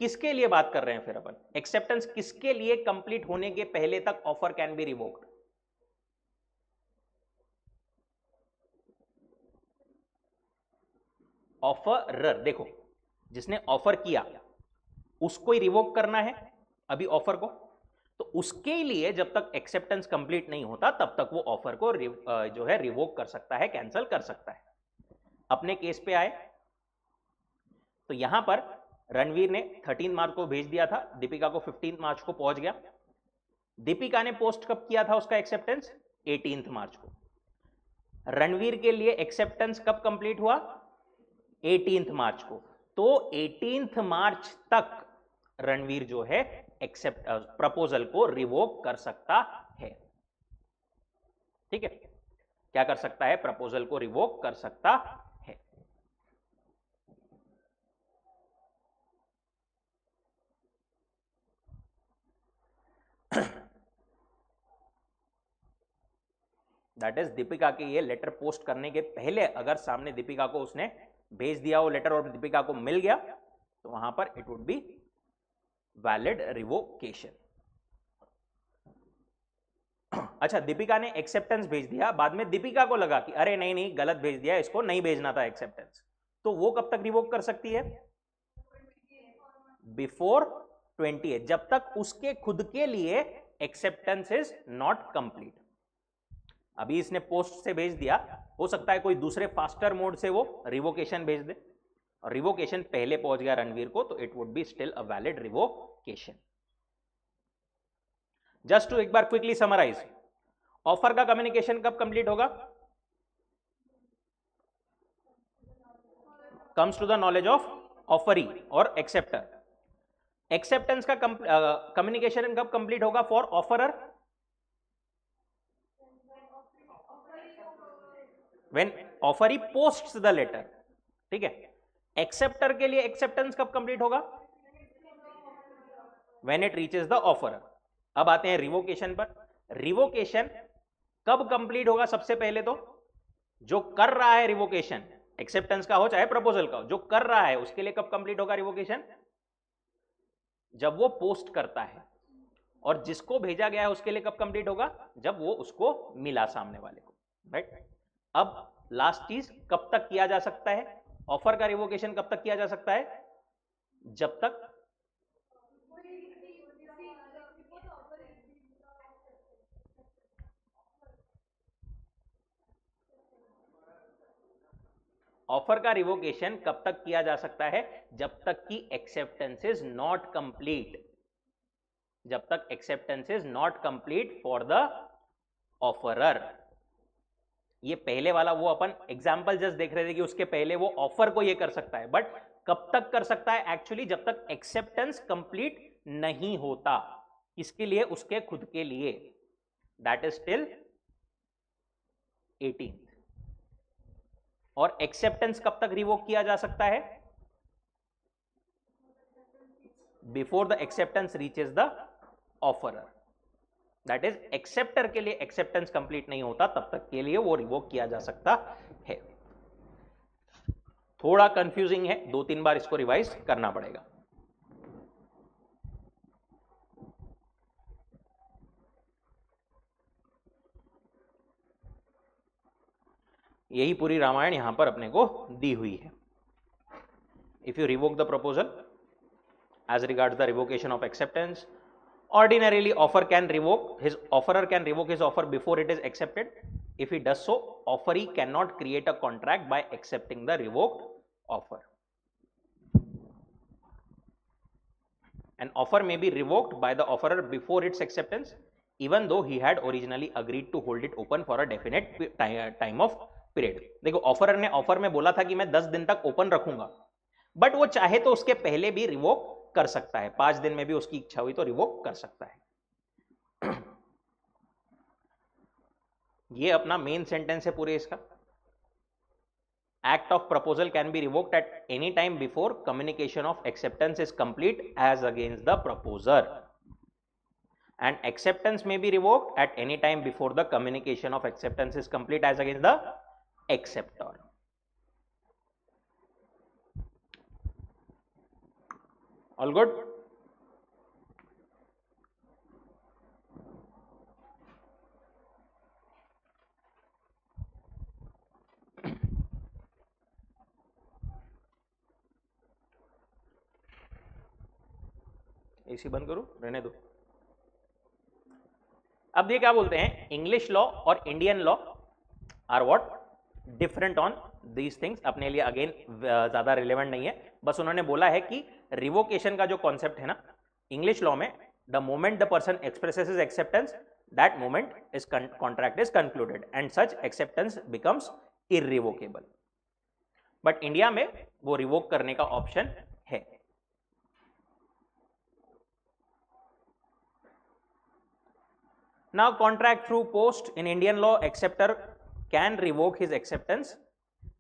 किसके लिए बात कर रहे हैं फिर अपन? एक्सेप्टेंस किसके लिए कंप्लीट होने के पहले तक offer can be revoked? Offeror, देखो जिसने ऑफर किया उसको ही रिवोक करना है अभी ऑफर को, तो उसके लिए जब तक एक्सेप्टेंस कंप्लीट नहीं होता तब तक वो ऑफर को जो है रिवोक कर सकता है, कैंसिल कर सकता है। अपने केस पे आए तो यहां पर रणवीर ने 13 मार्च को भेज दिया था, दीपिका को 15 मार्च को पहुंच गया। दीपिका ने पोस्ट कब किया था उसका एक्सेप्टेंस? 18 मार्च को। रणवीर के लिए एक्सेप्टेंस कब कंप्लीट हुआ? 18 मार्च को। तो 18 मार्च तक रणवीर जो है एक्सेप्ट प्रपोजल को रिवोक कर सकता है। ठीक है, क्या कर सकता है? प्रपोजल को रिवोक कर सकता है। दैट इज दीपिका के ये लेटर पोस्ट करने के पहले अगर सामने दीपिका को उसने भेज दिया वो लेटर और दीपिका को मिल गया तो वहां पर it would be valid revocation. अच्छा, दीपिका ने एक्सेप्टेंस भेज दिया, बाद में दीपिका को लगा कि अरे नहीं नहीं गलत भेज दिया, इसको नहीं भेजना था एक्सेप्टेंस, तो वो कब तक रिवोक कर सकती है? बिफोर 28, जब तक उसके खुद के लिए एक्सेप्टेंस इज नॉट कंप्लीट। अभी इसने पोस्ट से भेज दिया, हो सकता है कोई दूसरे फास्टर मोड से वो रिवोकेशन भेज दे, और रिवोकेशन पहले पहुंच गया रणवीर को, तो it would be still a valid revocation. Just to एक बार क्विकली समराइज, ऑफर का कम्युनिकेशन कब कंप्लीट होगा? Comes to the knowledge of offeree और एक्सेप्टर। एक्सेप्टेंस का कम्युनिकेशन कब कंप्लीट होगा for offeror? When offeree posts the letter. ठीक है, एक्सेप्टर के लिए एक्सेप्टेंस कब कंप्लीट होगा? When it reaches the offeror. अब आते हैं रिवोकेशन पर। रिवोकेशन कब कंप्लीट होगा? सबसे पहले तो जो कर रहा है रिवोकेशन, एक्सेप्टेंस का हो चाहे प्रपोजल का हो, जो कर रहा है उसके लिए कब कंप्लीट होगा रिवोकेशन? जब वो पोस्ट करता है। और जिसको भेजा गया है उसके लिए कब कंप्लीट होगा? जब वो उसको मिला सामने वाले को, राइट? अब लास्ट चीज, कब तक किया जा सकता है ऑफर का रिवोकेशन? कब तक किया जा सकता है? जब तक ऑफर का रिवोकेशन कब तक किया जा सकता है? जब तक कि एक्सेप्टेंस इज नॉट कंप्लीट, जब तक acceptance is not complete for the offeror. ये पहले वाला वो अपन एग्जांपल जस्ट देख रहे थे कि उसके पहले वो ऑफर को ये कर सकता है, बट कब तक कर सकता है एक्चुअली? जब तक एक्सेप्टेंस कंप्लीट नहीं होता। इसके लिए उसके खुद के लिए, दैट इज टिल 18th। और एक्सेप्टेंस कब तक रिवोक किया जा सकता है? Before the acceptance reaches the offeror. That is acceptor के लिए एक्सेप्टेंस कंप्लीट नहीं होता तब तक के लिए वो रिवोक किया जा सकता है। थोड़ा कंफ्यूजिंग है, 2-3 बार इसको रिवाइज करना पड़ेगा। यही पूरी रामायण यहां पर अपने को दी हुई है। If you revoke the proposal as regards the revocation of acceptance, ordinarily offerer can revoke his offer before it is accepted. If he does so, offeree cannot create a contract by accepting the revoked offer. An offer may be revoked by the offerer before its acceptance, even though he had originally agreed to hold it open for a definite time of period. देखो, offeror ने offer में बोला था कि मैं 10 दिन तक open रखूंगा, बट वो चाहे तो उसके पहले भी रिवोक कर सकता है। 5 दिन में भी उसकी इच्छा हुई तो रिवोक कर सकता है। ये अपना मेन सेंटेंस है पूरे इसका। Act of proposal can be revoked at any time before communication of acceptance is complete as against the proposer, and acceptance may be revoked at any time before the communication of acceptance is complete as against the acceptor. All good? AC बंद करो, रहने दो। अब ये क्या बोलते हैं, English law और Indian law are what different on these things. अपने लिए अगेन ज्यादा रिलेवेंट नहीं है, बस उन्होंने बोला है कि रिवोकेशन का जो कॉन्सेप्ट है ना, इंग्लिश लॉ में the moment the person expresses his acceptance, that moment is contract is concluded and such acceptance becomes irrevocable. But India में वो रिवोक करने का ऑप्शन है। Now contract through post in Indian law, acceptor can revoke his acceptance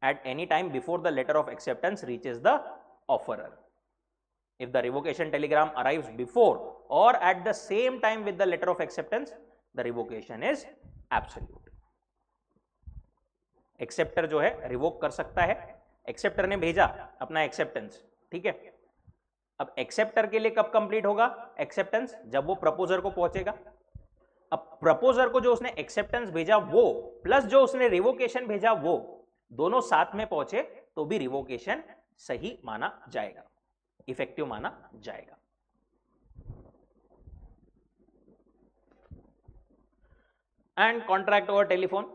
at any time before the letter of acceptance reaches the offerer. If the revocation telegram arrives before or at the same time with the letter of acceptance, the revocation is absolute. Acceptor जो है revoke कर सकता है। Acceptor ने भेजा अपना acceptance, ठीक है। अब acceptor के लिए कब complete होगा acceptance? जब वो proposer को पहुंचेगा। अब प्रपोजर को जो उसने एक्सेप्टेंस भेजा वो प्लस जो उसने रिवोकेशन भेजा वो दोनों साथ में पहुंचे तो भी रिवोकेशन सही माना जाएगा, इफेक्टिव माना जाएगा। And contract over telephone,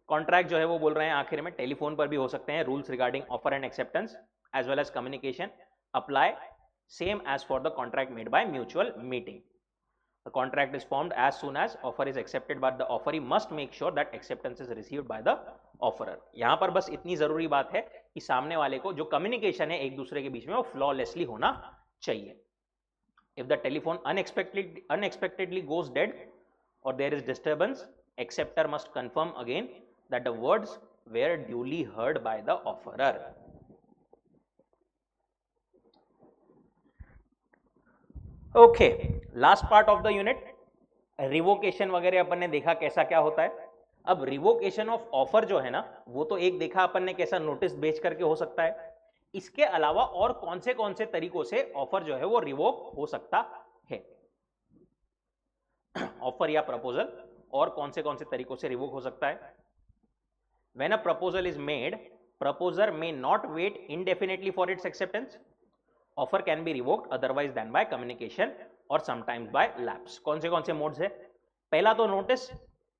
contract जो है वो बोल रहे हैं आखिर में टेलीफोन पर भी हो सकते हैं। Rules regarding offer and acceptance as well as communication apply same as for the contract made by mutual meeting. The contract is formed as soon as offer is accepted, but the offeree must make sure that acceptance is received by the offerer. यहां पर बस इतनी जरूरी बात है कि सामने वाले को जो कम्युनिकेशन है एक दूसरे के बीच में वो फ्लॉलेसली होना चाहिए। If the telephone unexpectedly goes dead or there is disturbance, acceptor must confirm again that the words were duly heard by the offerer. Okay, last part of the unit, revocation वगैरह अपन ने देखा कैसा क्या होता है। अब रिवोकेशन ऑफ ऑफर जो है ना वो तो एक देखा अपन ने कैसा नोटिस भेज करके हो सकता है। इसके अलावा और कौन से तरीकों से ऑफर जो है वो रिवोक हो सकता है, ऑफर या प्रपोजल और कौन से तरीकों से रिवोक हो सकता है। When a proposal is made, proposer may not wait indefinitely for its acceptance, offer can be revoked otherwise than by communication और समटाइम्स बाय लैप्स। कौन से मोड्स है? पहला तो नोटिस,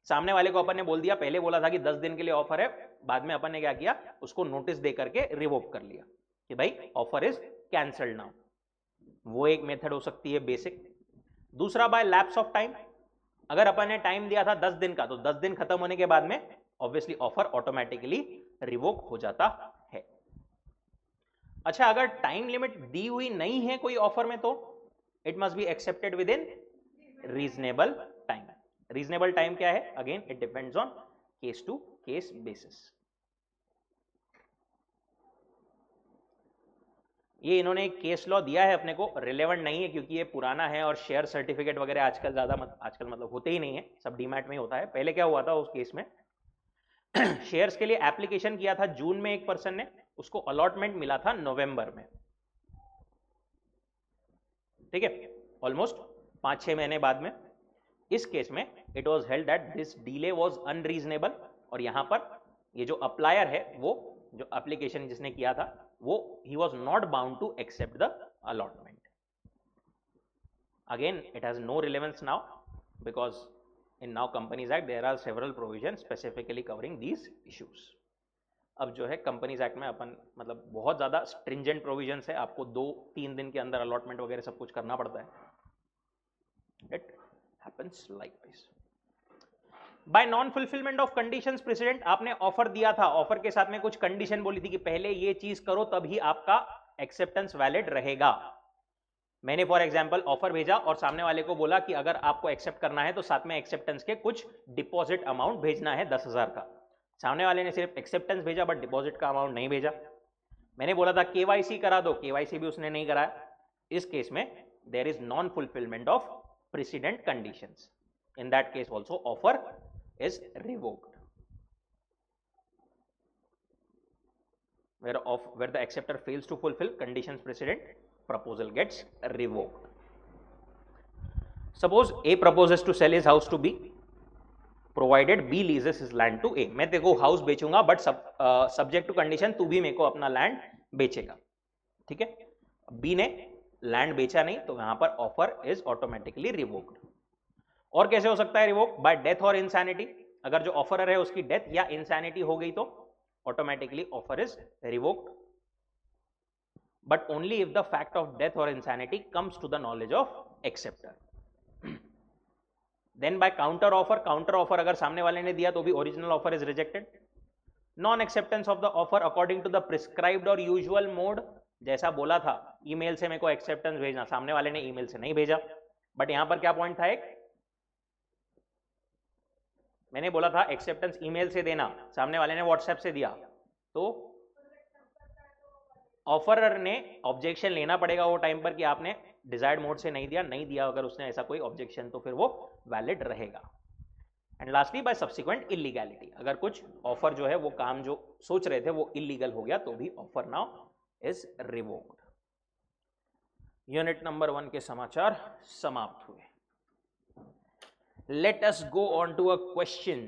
सामने वाले को अपन ने बोल दिया, पहले बोला था कि 10 दिन के लिए ऑफर है, बाद में अपन ने क्या किया उसको नोटिस दे करके रिवोक कर लिया कि भाई ऑफर इज कैंसल्ड नाउ। वो एक मेथड हो सकती है बेसिक। दूसरा बाय लैप्स ऑफ टाइम, अगर अपन ने टाइम दिया था 10 दिन का तो 10 दिन खत्म होने के बाद में ऑब्वियसली ऑफर ऑटोमेटिकली रिवोक हो जाता है। अच्छा, अगर टाइम लिमिट दी हुई नहीं है कोई ऑफर में तो it must be accepted within reasonable time. Reasonable time क्या है? Again it depends on case to case basis. ये इन्होंने एक केस लॉ दिया है अपने को, रिलेवेंट नहीं है क्योंकि ये पुराना है और शेयर सर्टिफिकेट वगैरह आजकल आजकल मतलब होते ही नहीं है, सब डीमैट में ही होता है। पहले क्या हुआ था उस केस में शेयर्स के लिए एप्लीकेशन किया था जून में एक पर्सन ने, उसको अलॉटमेंट मिला था नवंबर में, ठीक है, ऑलमोस्ट 5-6 महीने बाद में। इस केस में it was held that this delay was unreasonable, और यहां पर ये जो अप्लायर है वो जो एप्लीकेशन जिसने किया था वो ही was not bound to accept the allotment. Again it has no relevance now because in now Companies Act there are several provisions specifically covering these issues. अब जो है कंपनीज एक्ट में अपन मतलब बहुत ज़्यादा स्ट्रिंजेंट प्रोविजंस है, आपको 2-3 दिन के अंदर अलॉटमेंट वगैरह सब कुछ करना पड़ता है। It happens like this. Bye non fulfilment of conditions president, आपने ऑफर दिया था, ऑफर के साथ में कुछ कंडीशन बोली थी कि पहले ये चीज करो तभी आपका एक्सेप्टेंस वैलिड रहेगा। मैंने फॉर एग्जांपल ऑफर भेजा और सामने वाले को बोला कि अगर आपको एक्सेप्ट करना है तो साथ में एक्सेप्टेंस के कुछ डिपॉजिट अमाउंट भेजना है 10,000 का। सामने वाले ने सिर्फ एक्सेप्टेंस भेजा बट डिपॉजिट का अमाउंट नहीं भेजा। मैंने बोला था केवाईसी करा दो, केवाईसी भी उसने नहीं कराया। इस केस में there is non fulfilment of precedent conditions. In that case also offer is revoked where the acceptor fails to fulfill conditions precedent proposal gets revoked. Suppose A proposes to sell his house to B, provided B leases his land to A. मैं तेरे को house बेचूंगा but subject to condition तू भी मेरे को अपना land बेचेगा, ठीक है. बी ने लैंड बेचा नहीं तो यहां पर ऑफर इज ऑटोमेटिकली रिवोक्ड. और कैसे हो सकता है revoke? Bye death or insanity. अगर जो ऑफरर है उसकी डेथ या इंसैनिटी हो गई तो automatically offer is revoked, but only if the fact of death or insanity comes to the knowledge of acceptor. Then by counter offer. Counter offer अगर सामने वाले ने दिया तो भी original offer is rejected. Non acceptance of the offer according to the prescribed or usual mode. जैसा बोला था ईमेल से मेरे को एक्सेप्टेंस भेजना, सामने वाले ने ईमेल से नहीं भेजा. बट यहां पर क्या पॉइंट था, एक मैंने बोला था एक्सेप्टेंस ईमेल से देना, सामने वाले ने व्हाट्सएप से दिया तो ऑफरर ने ऑब्जेक्शन लेना पड़ेगा वो टाइम पर कि आपने डिजायर्ड मोड से नहीं दिया. नहीं दिया अगर उसने ऐसा कोई ऑब्जेक्शन तो फिर वो वैलिड रहेगा. And lastly by subsequent illegality. अगर कुछ ऑफर जो है वो काम जो सोच रहे थे वो इलीगल हो गया तो भी offer now is revoked. Unit number 1 के समाचार समाप्त हुए. Let us go on to a question.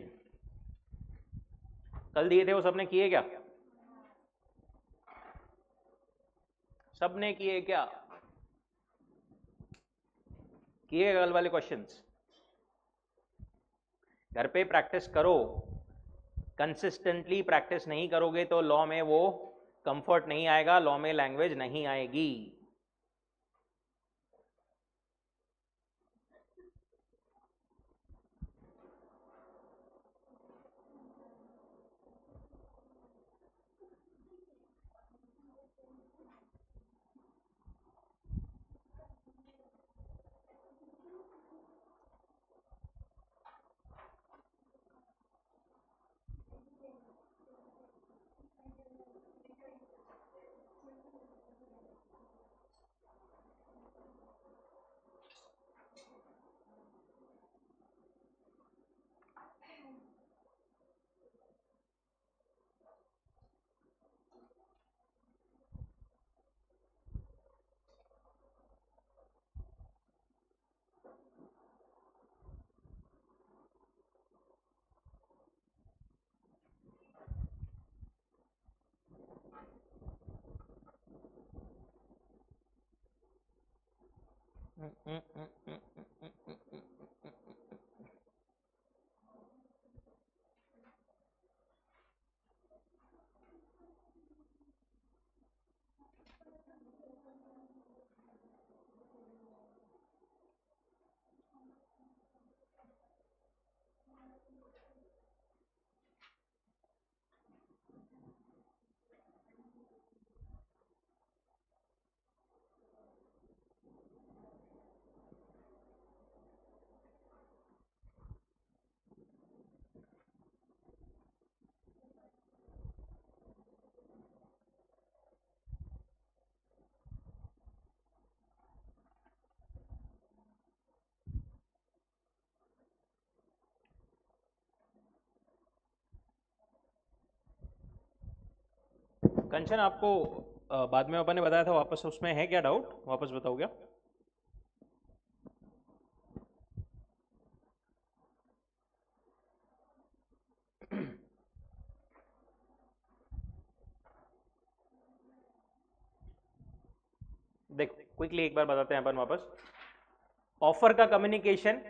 कल दिए थे वो सबने किए क्या? सबने किए क्या? किए कल वाले क्वेश्चंस? घर पे प्रैक्टिस करो. कंसिस्टेंटली प्रैक्टिस नहीं करोगे तो लॉ में वो कंफर्ट नहीं आएगा, लॉ में लैंग्वेज नहीं आएगी. कंचन आपको बाद में अपन ने बताया था, वापस उसमें है क्या डाउट? वापस बताओ क्या? देख क्विकली एक बार बताते हैं अपन वापस. ऑफर का communication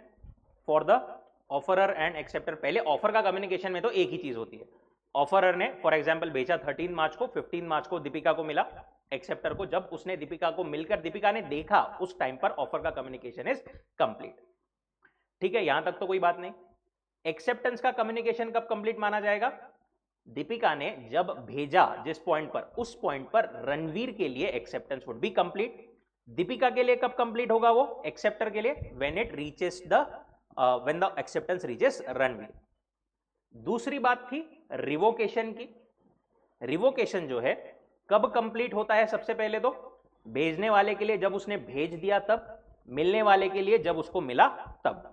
for the offeror and acceptor. पहले ऑफर का कम्युनिकेशन में तो एक ही चीज होती है. ऑफरर ने फॉर एग्जांपल भेजा 13 मार्च को, 15 मार्च को दीपिका को मिला. एक्सेप्टर को जब उसने दीपिका को मिलकर दीपिका ने देखा उस टाइम पर ऑफर का कम्युनिकेशन इज कंप्लीट. ठीक है, यहां तक तो कोई बात नहीं. एक्सेप्टेंस का कम्युनिकेशन कब कंप्लीट माना जाएगा? दीपिका ने जब भेजा जिस पॉइंट पर, उस पॉइंट पर रणवीर के लिए acceptance would be complete. Deepika के लिए कब कंप्लीट होगा वो? एक्सेप्टर के लिए when it reaches the when the acceptance reaches Ranveer. दूसरी बात थी रिवोकेशन की. रिवोकेशन जो है कब कंप्लीट होता है? सबसे पहले तो भेजने वाले के लिए जब उसने भेज दिया तब, मिलने वाले के लिए जब उसको मिला तब.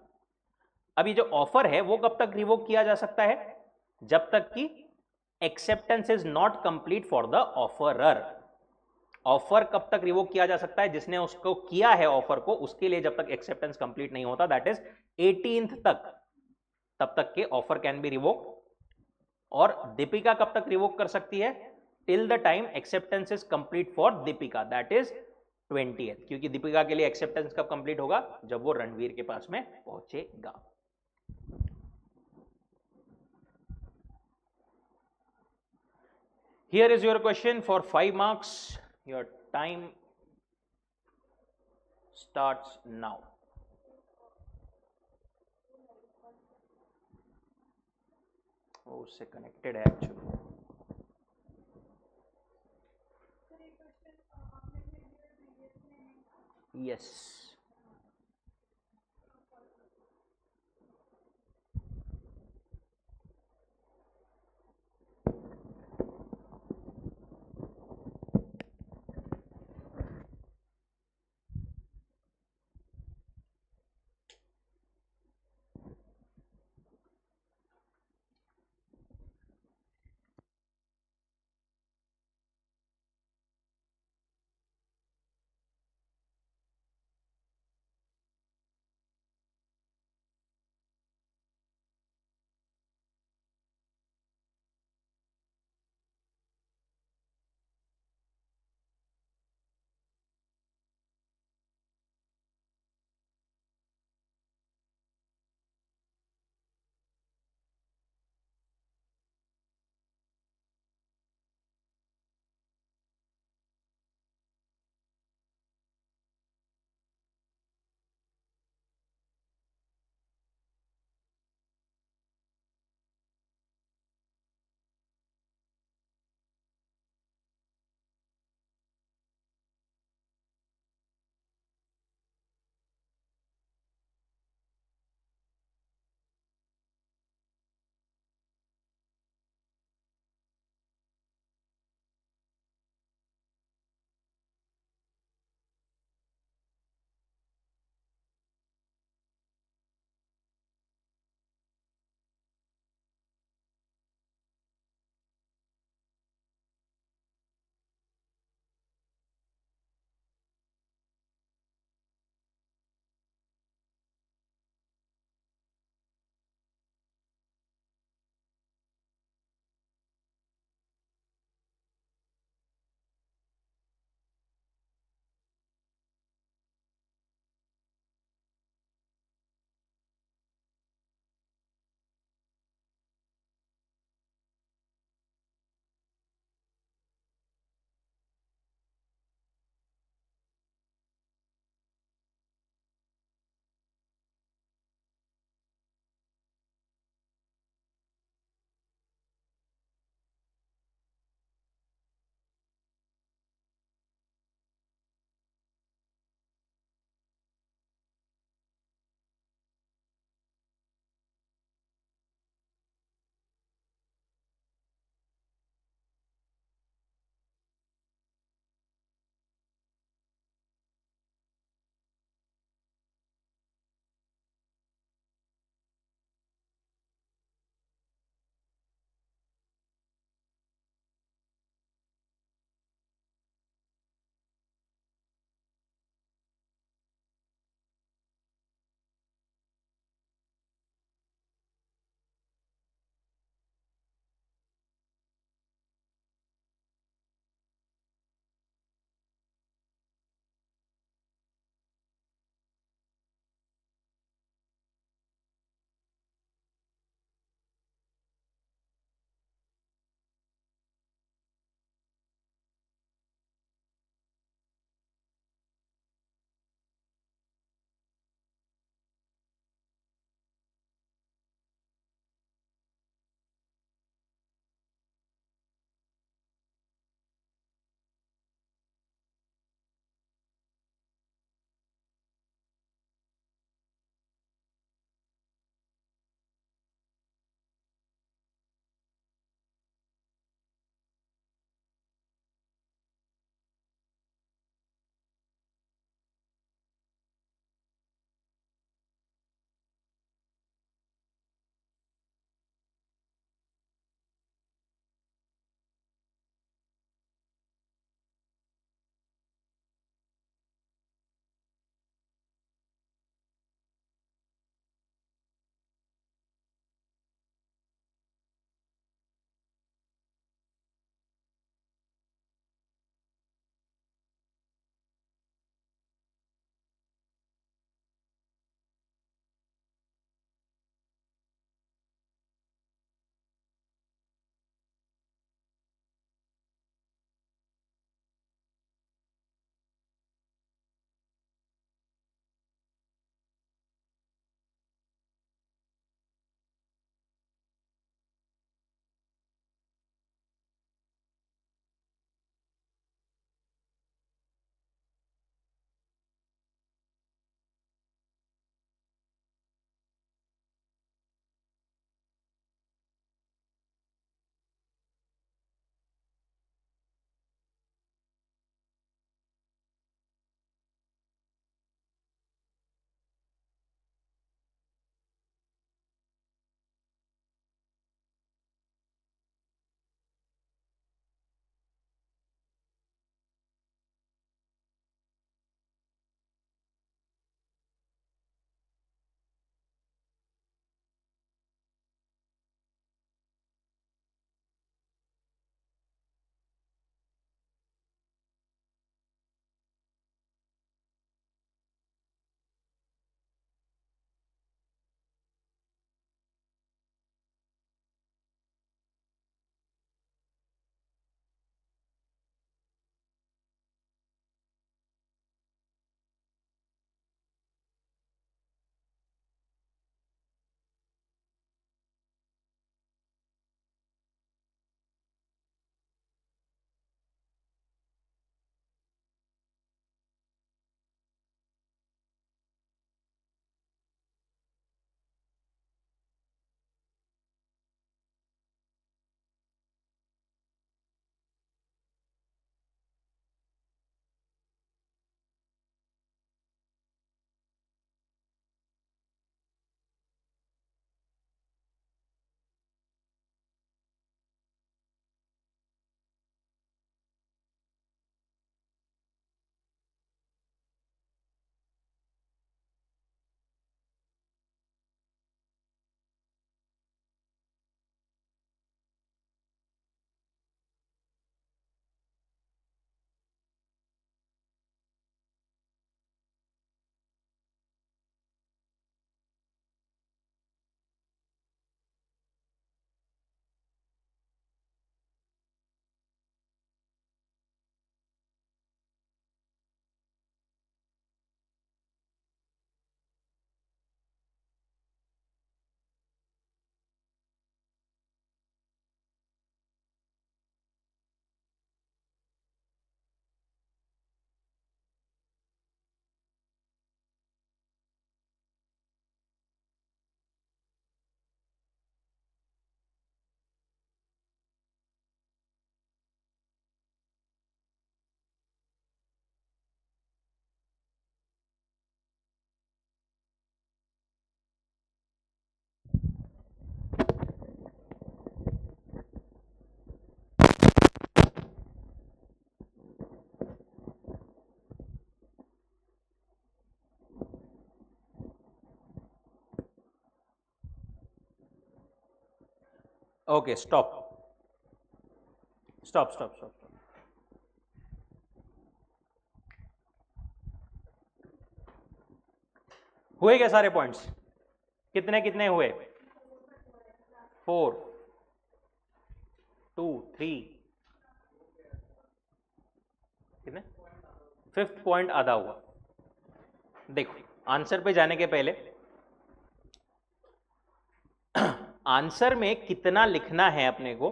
अभी जो ऑफर है वो कब तक रिवोक किया जा सकता है? जब तक कि acceptance is not complete for the offeror. Offer कब तक रिवोक किया जा सकता है? जिसने उसको किया है ऑफर को, उसके लिए जब तक एक्सेप्टेंस कंप्लीट नहीं होता, दैट इज 18th तक, तब तक के ऑफर कैन बी रिवोक। और दीपिका कब तक रिवोक कर सकती है? Till the time acceptance is complete for Deepika, that is 20th, क्योंकि दीपिका के लिए एक्सेप्टेंस कब कंप्लीट होगा? जब वो रणवीर के पास में पहुंचेगा। Here is your question for 5 marks. Your time starts now. वो उससे कनेक्टेड है actually. Yes. Okay, stop stop stop stop. हुए क्या सारे पॉइंट्स? कितने कितने हुए? 4 2 3 कितने? 5th पॉइंट आधा हुआ। देखो, आंसर पे जाने के पहले आंसर में कितना लिखना है अपने को,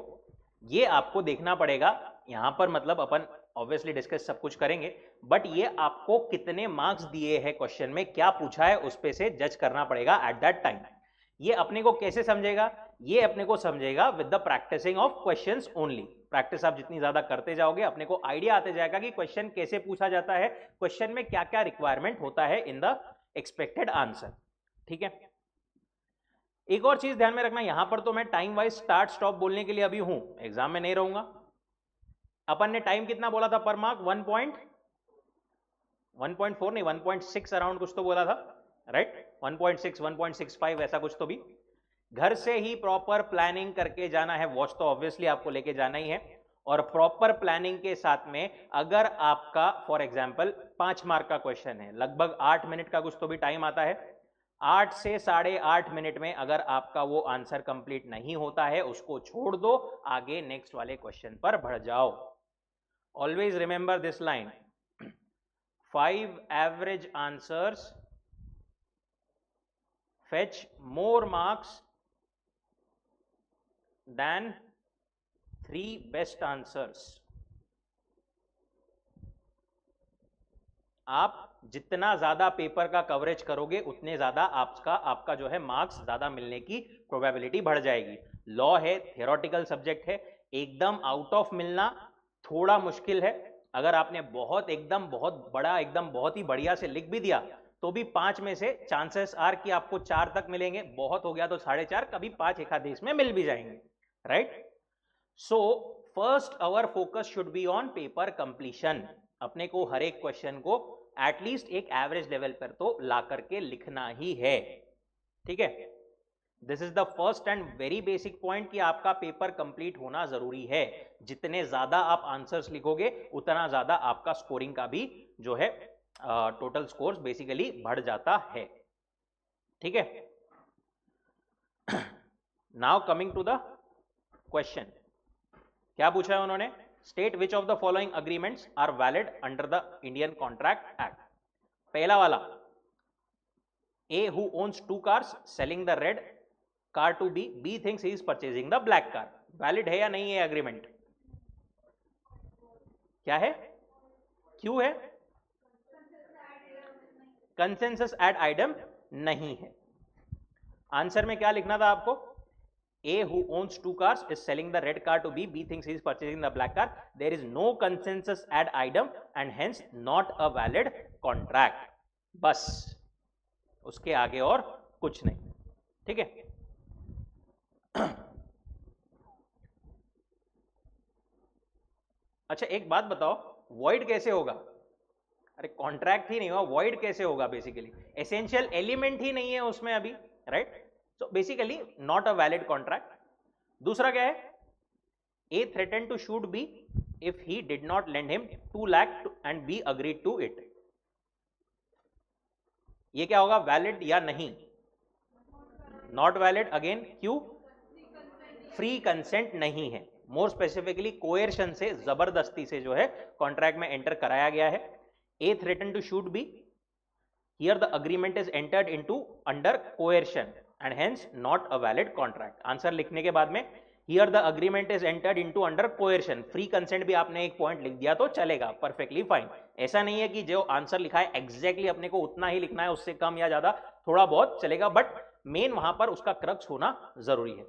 ये आपको देखना पड़ेगा। यहां पर मतलब अपन ऑब्वियसली डिस्कस सब कुछ करेंगे, बट ये आपको कितने मार्क्स दिए हैं क्वेश्चन में, क्या पूछा है, उस पे से जज करना पड़ेगा एट दैट टाइम। ये अपने को कैसे समझेगा? ये अपने को समझेगा with the practising of questions only. Practice आप जितनी ज्यादा करते जाओगे, अपने को आइडिया आते जाएगा कि क्वेश्चन कैसे पूछा जाता है, क्वेश्चन में क्या क्या रिक्वायरमेंट होता है इन द एक्सपेक्टेड आंसर। ठीक है, एक और चीज ध्यान में रखना, यहां पर तो मैं टाइम वाइज स्टार्ट स्टॉप बोलने के लिए अभी हूं, एग्जाम में नहीं रहूंगा। अपन ने टाइम कितना बोला था पर मार्क? 1.4 नहीं, 1.6 अराउंड कुछ तो बोला था, राइट? 1.6 1.65 ऐसा कुछ तो भी। घर से ही प्रॉपर प्लानिंग करके जाना है, वॉच तो ऑब्वियसली आपको लेके जाना ही है, और प्रॉपर प्लानिंग के साथ में अगर आपका फॉर एग्जांपल 5 मार्क का क्वेश्चन है, लगभग 8 मिनट का कुछ तो भी टाइम आता है, 8 से 8.5 मिनट में अगर आपका वो आंसर कंप्लीट नहीं होता है, उसको छोड़ दो, आगे नेक्स्ट वाले क्वेश्चन पर बढ़ जाओ। Always remember this line, 5 average answers fetch more marks than 3 best answers। आप जितना ज्यादा पेपर का कवरेज करोगे, उतने ज्यादा आपका जो है मार्क्स ज्यादा मिलने की प्रोबेबिलिटी बढ़ जाएगी। लॉ है, थियोरेटिकल सब्जेक्ट है, एकदम आउट ऑफ मिलना थोड़ा मुश्किल है। अगर आपने एकदम बहुत बड़ा, एकदम बहुत ही बढ़िया से लिख भी दिया, तो भी 5 में से चांसेस आर कि आपको 4 तक मिलेंगे, बहुत हो गया तो 4.5, कभी 5 एकादेश में मिल भी जाएंगे, right? So first hour focus should be on paper completion. अपने को हर एक क्वेश्चन को एटलीस्ट एक एवरेज लेवल पर तो ला करके लिखना ही है। ठीक है, this is the first and very basic point कि आपका पेपर कंप्लीट होना जरूरी है। जितने ज्यादा आप आंसर्स लिखोगे, उतना ज्यादा आपका स्कोरिंग का भी जो है टोटल स्कोर्स बेसिकली बढ़ जाता है। ठीक है, now coming to the question, क्या पूछा है उन्होंने? State which of the following agreements are valid under the Indian Contract Act. पहला वाला, A who owns 2 cars selling the red car to B thinks he is purchasing the black car. Valid है या नहीं है agreement? क्या है? क्यों है? कंसेंसस एड आइटम नहीं है। आंसर में क्या लिखना था आपको? A who owns 2 cars is selling the red car to B thinks he is purchasing the black car. There is no consensus ad item and hence not a valid contract. बस, उसके आगे और कुछ नहीं। ठीक है, अच्छा एक बात बताओ, वॉइड कैसे होगा? अरे कॉन्ट्रैक्ट ही नहीं हुआ, वॉइड कैसे होगा? बेसिकली एसेंशियल एलिमेंट ही नहीं है उसमें अभी, right? So basically not a valid contract. दूसरा क्या है? A threatened to shoot B if he did not lend him 2 lakh and B agreed to it। ये क्या होगा, वैलिड या नहीं? Not valid. अगेन क्यों? फ्री कंसेंट नहीं है, मोर स्पेसिफिकली कोएर्शन से, जबरदस्ती से जो है कॉन्ट्रैक्ट में एंटर कराया गया है। A threatened to shoot B, here the agreement is entered into under coercion and hence not a valid contract। Answer लिखने के बाद में here the agreement is entered into under coercion, free consent भी आपने एक पॉइंट लिख दिया तो चलेगा, परफेक्टली फाइन। ऐसा नहीं है कि जो आंसर लिखा है एग्जैक्टली अपने को उतना ही लिखना है, उससे कम या ज्यादा थोड़ा बहुत चलेगा, बट मेन वहां पर उसका क्रक्स होना जरूरी है।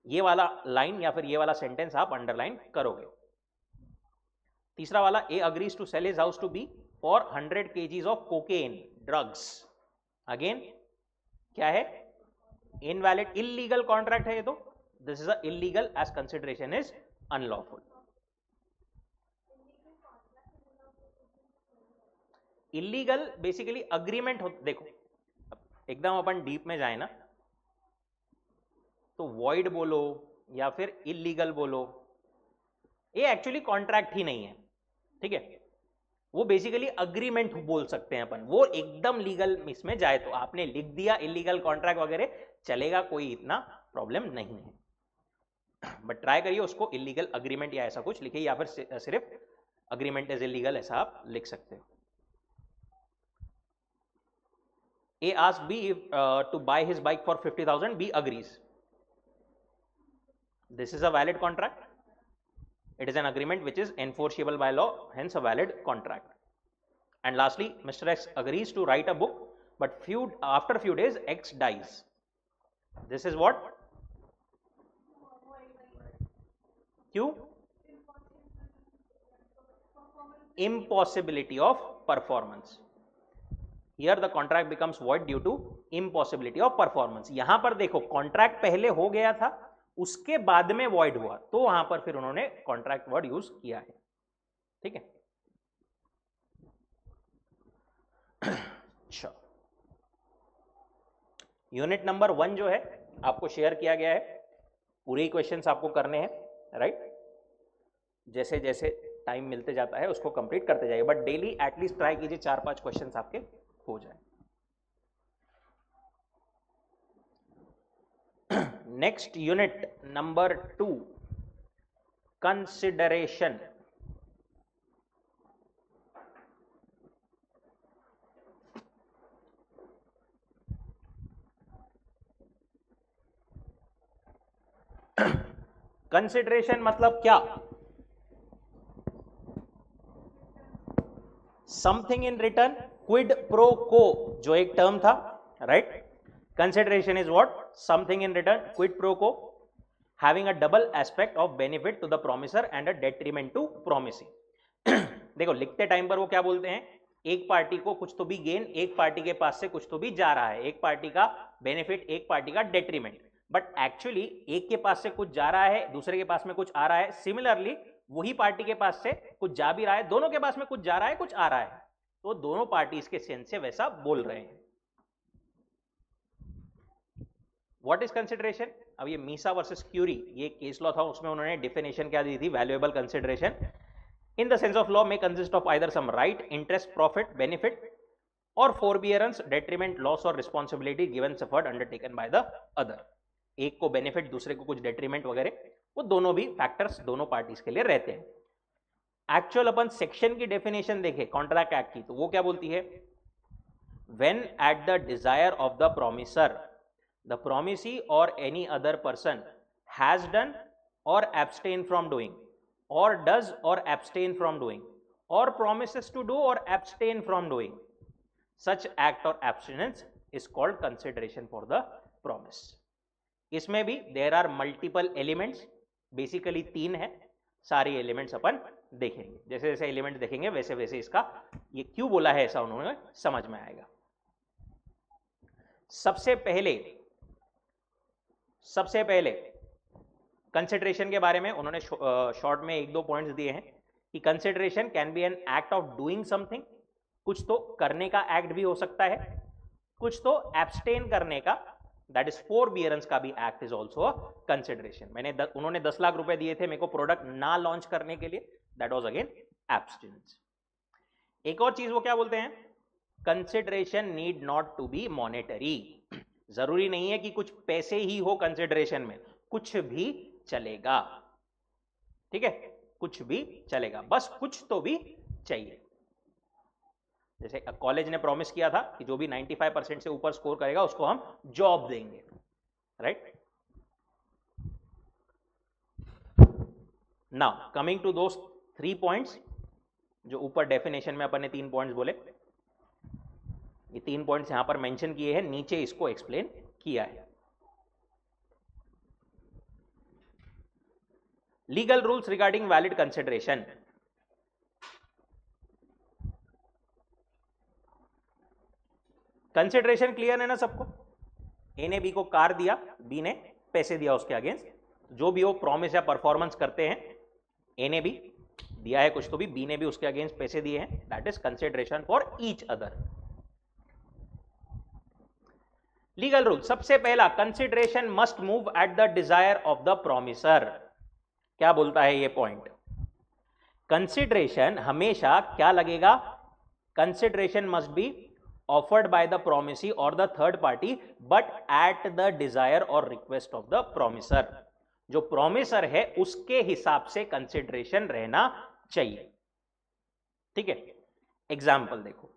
ये वाला लाइन या फिर ये वाला सेंटेंस आप अंडरलाइन करोगे। तीसरा वाला, A agrees to sell his house to B for 100 kgs of cocaine drugs. Again क्या है? इनवैलिड, इलीगल कॉन्ट्रैक्ट है ये तो, this is a illegal as consideration is unlawful. Illegal basically agreement हो, देखो एकदम अपन डीप में जाए ना, तो वॉइड बोलो या फिर इलीगल बोलो, ये एक्चुअली कॉन्ट्रैक्ट ही नहीं है, ठीक है, वो बेसिकली अग्रीमेंट बोल सकते हैं अपन, वो एकदम लीगल इसमें जाए तो आपने लिख दिया इलीगल कॉन्ट्रैक्ट वगैरह चलेगा, कोई इतना प्रॉब्लम नहीं है, बट ट्राई करिए उसको इलीगल अग्रीमेंट या ऐसा कुछ लिखिए, या फिर सिर्फ अग्रीमेंट इज इलीगल ऐसा आप लिख सकते हो। A asks B to buy his bike for 50,000. B agrees. This is a valid contract. It is an agreement which is enforceable by law, hence a valid contract. And lastly, Mr. X agrees to write a book, but after few days X dies. This is what? Q? Impossibility of performance. Here the contract becomes void due to impossibility of performance. यहां पर देखो contract पहले हो गया था, उसके बाद में void हुआ, तो वहां पर फिर उन्होंने कॉन्ट्रैक्ट वर्ड यूज किया है, ठीक है। अच्छा, यूनिट नंबर 1 जो है आपको शेयर किया गया है, पूरे ही क्वेश्चंस आपको करने हैं, राइट। जैसे जैसे टाइम मिलते जाता है उसको कंप्लीट करते जाइए, बट डेली एटलीस्ट ट्राई कीजिए 4-5 क्वेश्चंस आपके हो जाए। Next unit number 2, consideration. Consideration मतलब क्या? Something in return, quid pro quo जो एक टर्म था, right. Consideration is what? Something in return, quid pro quo, having a double aspect of benefit to the promisor and a detriment to promisee. देखो लिखते time पर वो क्या बोलते हैं, एक पार्टी को कुछ तो भी गेन, एक पार्टी के पास से कुछ तो भी जा रहा है, एक पार्टी का बेनिफिट, एक पार्टी का डेट्रीमेंट, बट एक्चुअली एक के पास से कुछ जा रहा है, दूसरे के पास में कुछ आ रहा है, सिमिलरली वही पार्टी के पास से कुछ जा भी रहा है, दोनों के पास में कुछ जा रहा है कुछ आ रहा है, तो दोनों पार्टीज के सेंस से वैसा बोल रहे हैं। What is consideration? अब ये मीसा वर्सेस क्यूरी, ये केस लॉ था, उसमें उन्होंने डिफिनेशन क्या दी थी, valuable consideration in the sense of law may consist of either some right, interest, profit, benefit और फोरबियरेंस, डेट्रीमेंट, लॉस और responsibility given, suffered, undertaken by the other. एक को बेनिफिट, दूसरे को कुछ डेट्रीमेंट वगैरह, वो दोनों भी फैक्टर्स दोनों पार्टीज के लिए रहते हैं। एक्चुअल अपन सेक्शन की डेफिनेशन देखें कॉन्ट्रैक्ट एक्ट की, तो वो क्या बोलती है, when at the desire of the promisor the promisee or any other person has done or abstain from doing or does or abstain from doing or promises to do or abstain from doing such act or abstinence is called consideration for the promise. इसमें भी there are multiple elements, basically 3 है, सारी elements अपन देखेंगे, जैसे जैसे element देखेंगे वैसे वैसे इसका ये क्यों बोला है ऐसा उन्होंने समझ में आएगा। सबसे पहले कंसिडरेशन के बारे में उन्होंने शॉर्ट में 1-2 पॉइंट्स दिए हैं कि consideration can be an act of doing something, कुछ तो करने का एक्ट भी हो सकता है, कुछ तो एब्सटेन करने का, दैट इज फोरबियरेंस का भी act is also a consideration. उन्होंने 10 लाख रुपए दिए थे मेरे को प्रोडक्ट ना लॉन्च करने के लिए, दैट वाज अगेन एब्सटिनेंस। एक और चीज वो क्या बोलते हैं, consideration need not to be monetary, जरूरी नहीं है कि कुछ पैसे ही हो कंसिडरेशन में, कुछ भी चलेगा, ठीक है, कुछ भी चलेगा, बस कुछ तो भी चाहिए। जैसे कॉलेज ने प्रॉमिस किया था कि जो भी 95% से ऊपर स्कोर करेगा उसको हम जॉब देंगे, right. Now coming to those 3 points जो ऊपर डेफिनेशन में अपन ने 3 पॉइंट्स बोले, ये 3 पॉइंट्स यहां पर मेंशन किए हैं, नीचे इसको एक्सप्लेन किया है। Legal rules regarding valid consideration. Consideration clear है ना सबको? ए ने बी को कार दिया, बी ने पैसे दिया उसके अगेंस्ट, जो भी वो प्रॉमिस या परफॉर्मेंस करते हैं, ए ने भी दिया है कुछ तो भी, बी ने भी उसके अगेंस्ट पैसे दिए हैं, that is consideration for each other. Legal rule सबसे पहला, consideration must move at the desire of the promisor. क्या बोलता है ये पॉइंट? कंसिडरेशन हमेशा क्या लगेगा? Consideration must be offered by the promisee or the third party but at the desire और रिक्वेस्ट ऑफ द प्रोमिसर। जो प्रोमिसर है उसके हिसाब से कंसिडरेशन रहना चाहिए। ठीक है, एग्जाम्पल देखो,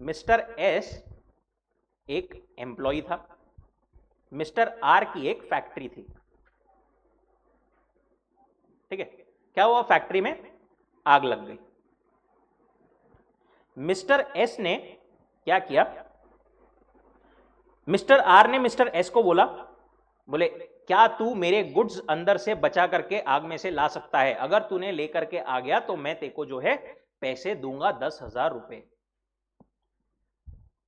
मिस्टर एस एक एम्प्लॉय था, मिस्टर आर की एक फैक्ट्री थी। ठीक है, क्या हुआ? फैक्ट्री में आग लग गई। मिस्टर एस ने क्या किया? मिस्टर आर ने मिस्टर एस को बोला, बोले क्या तू मेरे गुड्स अंदर से बचा करके आग में से ला सकता है? अगर तूने लेकर के आ गया तो मैं तेको जो है पैसे दूंगा 10,000 रुपए।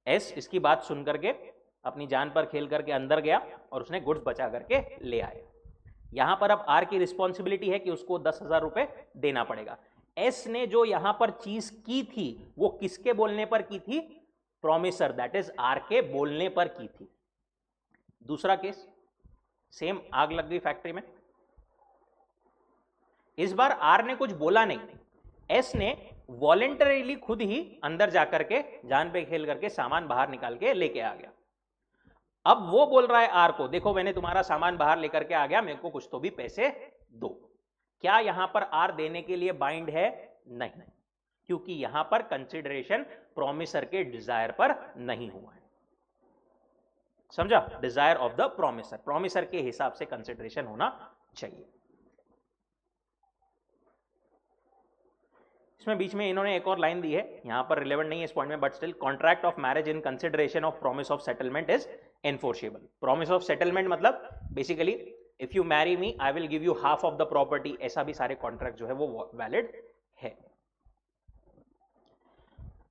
एस इसकी बात सुन करके अपनी जान पर खेल करके अंदर गया और उसने गुड्स बचा करके ले आया। यहां पर अब आर की रिस्पॉन्सिबिलिटी है कि उसको 10,000 रुपए देना पड़ेगा। एस ने जो यहां पर चीज की थी वो किसके बोलने पर की थी? प्रोमिसर, दैट इज आर के बोलने पर की थी। दूसरा केस, सेम आग लग गई फैक्ट्री में। इस बार आर ने कुछ बोला नहीं, एस ने वॉलेंटरीली खुद ही अंदर जाकर के जान पे खेल करके सामान बाहर निकाल के लेके आ गया। अब वो बोल रहा है आर को, देखो मैंने तुम्हारा सामान बाहर लेकर के आ गया, मेरे को कुछ तो भी पैसे दो। क्या यहां पर आर देने के लिए बाइंड है? नहीं, क्योंकि यहां पर कंसिडरेशन प्रोमिसर के डिजायर पर नहीं हुआ है। समझा? Dzire of the promisor, promisor के हिसाब से कंसिडरेशन होना चाहिए। इसमें बीच में इन्होंने एक और लाइन दी है, यहां पर रिलेवेंट नहीं है इस पॉइंट में, but still, contract of marriage in consideration of promise of settlement is enforceable. Promise of settlement मतलब basically if you marry me I will give you half of the property, ऐसा भी सारे contract जो है वो valid है।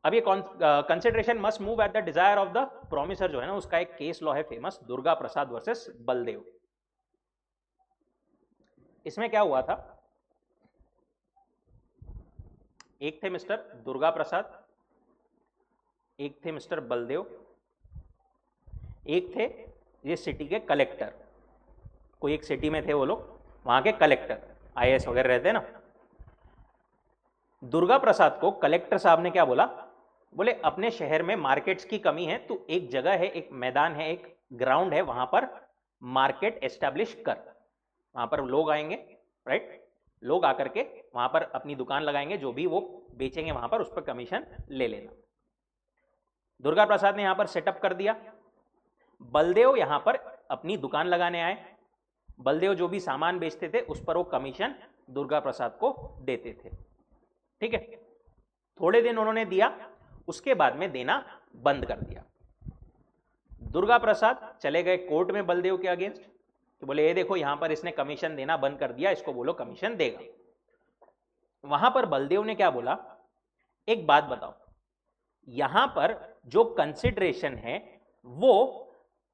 अब ये consideration must move at the desire of the promisor जो है ना, उसका एक केस लॉ है फेमस, दुर्गा प्रसाद वर्सेस बलदेव। इसमें क्या हुआ था? एक थे मिस्टर दुर्गा प्रसाद, एक थे मिस्टर बलदेव, एक थे ये सिटी के कलेक्टर। कोई एक सिटी में थे वो लोग, वहां के कलेक्टर, आईएएस वगैरह रहते हैं ना। दुर्गा प्रसाद को कलेक्टर साहब ने क्या बोला? बोले अपने शहर में मार्केट्स की कमी है, तो एक जगह है, एक मैदान है, एक ग्राउंड है, वहां पर मार्केट एस्टेब्लिश कर। वहां पर लोग आएंगे, राइट? लोग आकर के वहां पर अपनी दुकान लगाएंगे, जो भी वो बेचेंगे वहां पर उस पर कमीशन ले लेना। दुर्गा प्रसाद ने यहां पर सेटअप कर दिया। बलदेव यहां पर अपनी दुकान लगाने आए। बलदेव जो भी सामान बेचते थे उस पर वो कमीशन दुर्गा प्रसाद को देते थे। ठीक है, थोड़े दिन उन्होंने दिया, उसके बाद में देना बंद कर दिया। दुर्गा प्रसाद चले गए कोर्ट में बलदेव के अगेंस्ट, तो बोले ये देखो यहां पर इसने कमीशन देना बंद कर दिया, इसको बोलो कमीशन देगा। वहां पर बलदेव ने क्या बोला? एक बात बताओ, यहां पर जो कंसिडरेशन है वो,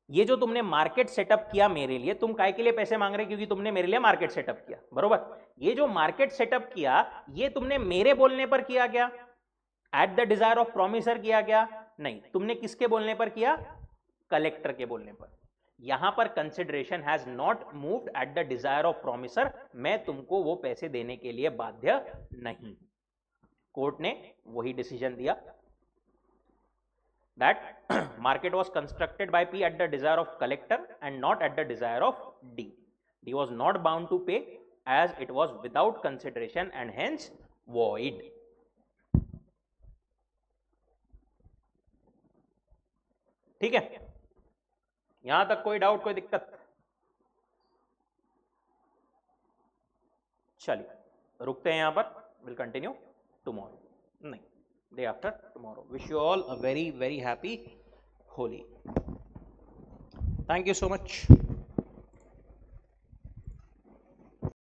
ये जो तुमने मार्केट सेटअप किया मेरे लिए, तुम काय के लिए पैसे मांग रहे? क्योंकि तुमने मेरे लिए मार्केट सेटअप किया, बरोबर? ये जो मार्केट सेटअप किया ये तुमने मेरे बोलने पर किया क्या? Eight the desire of promisor किया क्या? नहीं, तुमने किसके बोलने पर किया? कलेक्टर के बोलने पर। यहां पर consideration has not moved eight the desire of promisor, मैं तुमको वो पैसे देने के लिए बाध्य नहीं। कोर्ट ने वही डिसीजन दिया that market was constructed by P at the desire of collector and not at the desire of D. D was not bound to pay as it was without consideration and hence void. ठीक है, यहां तक कोई doubt, कोई दिक्कत? चलिए रुकते हैं यहां पर, विल कंटिन्यू टुमारो, नहीं day after tomorrow. Wish you all a very happy Holi. Thank you so much.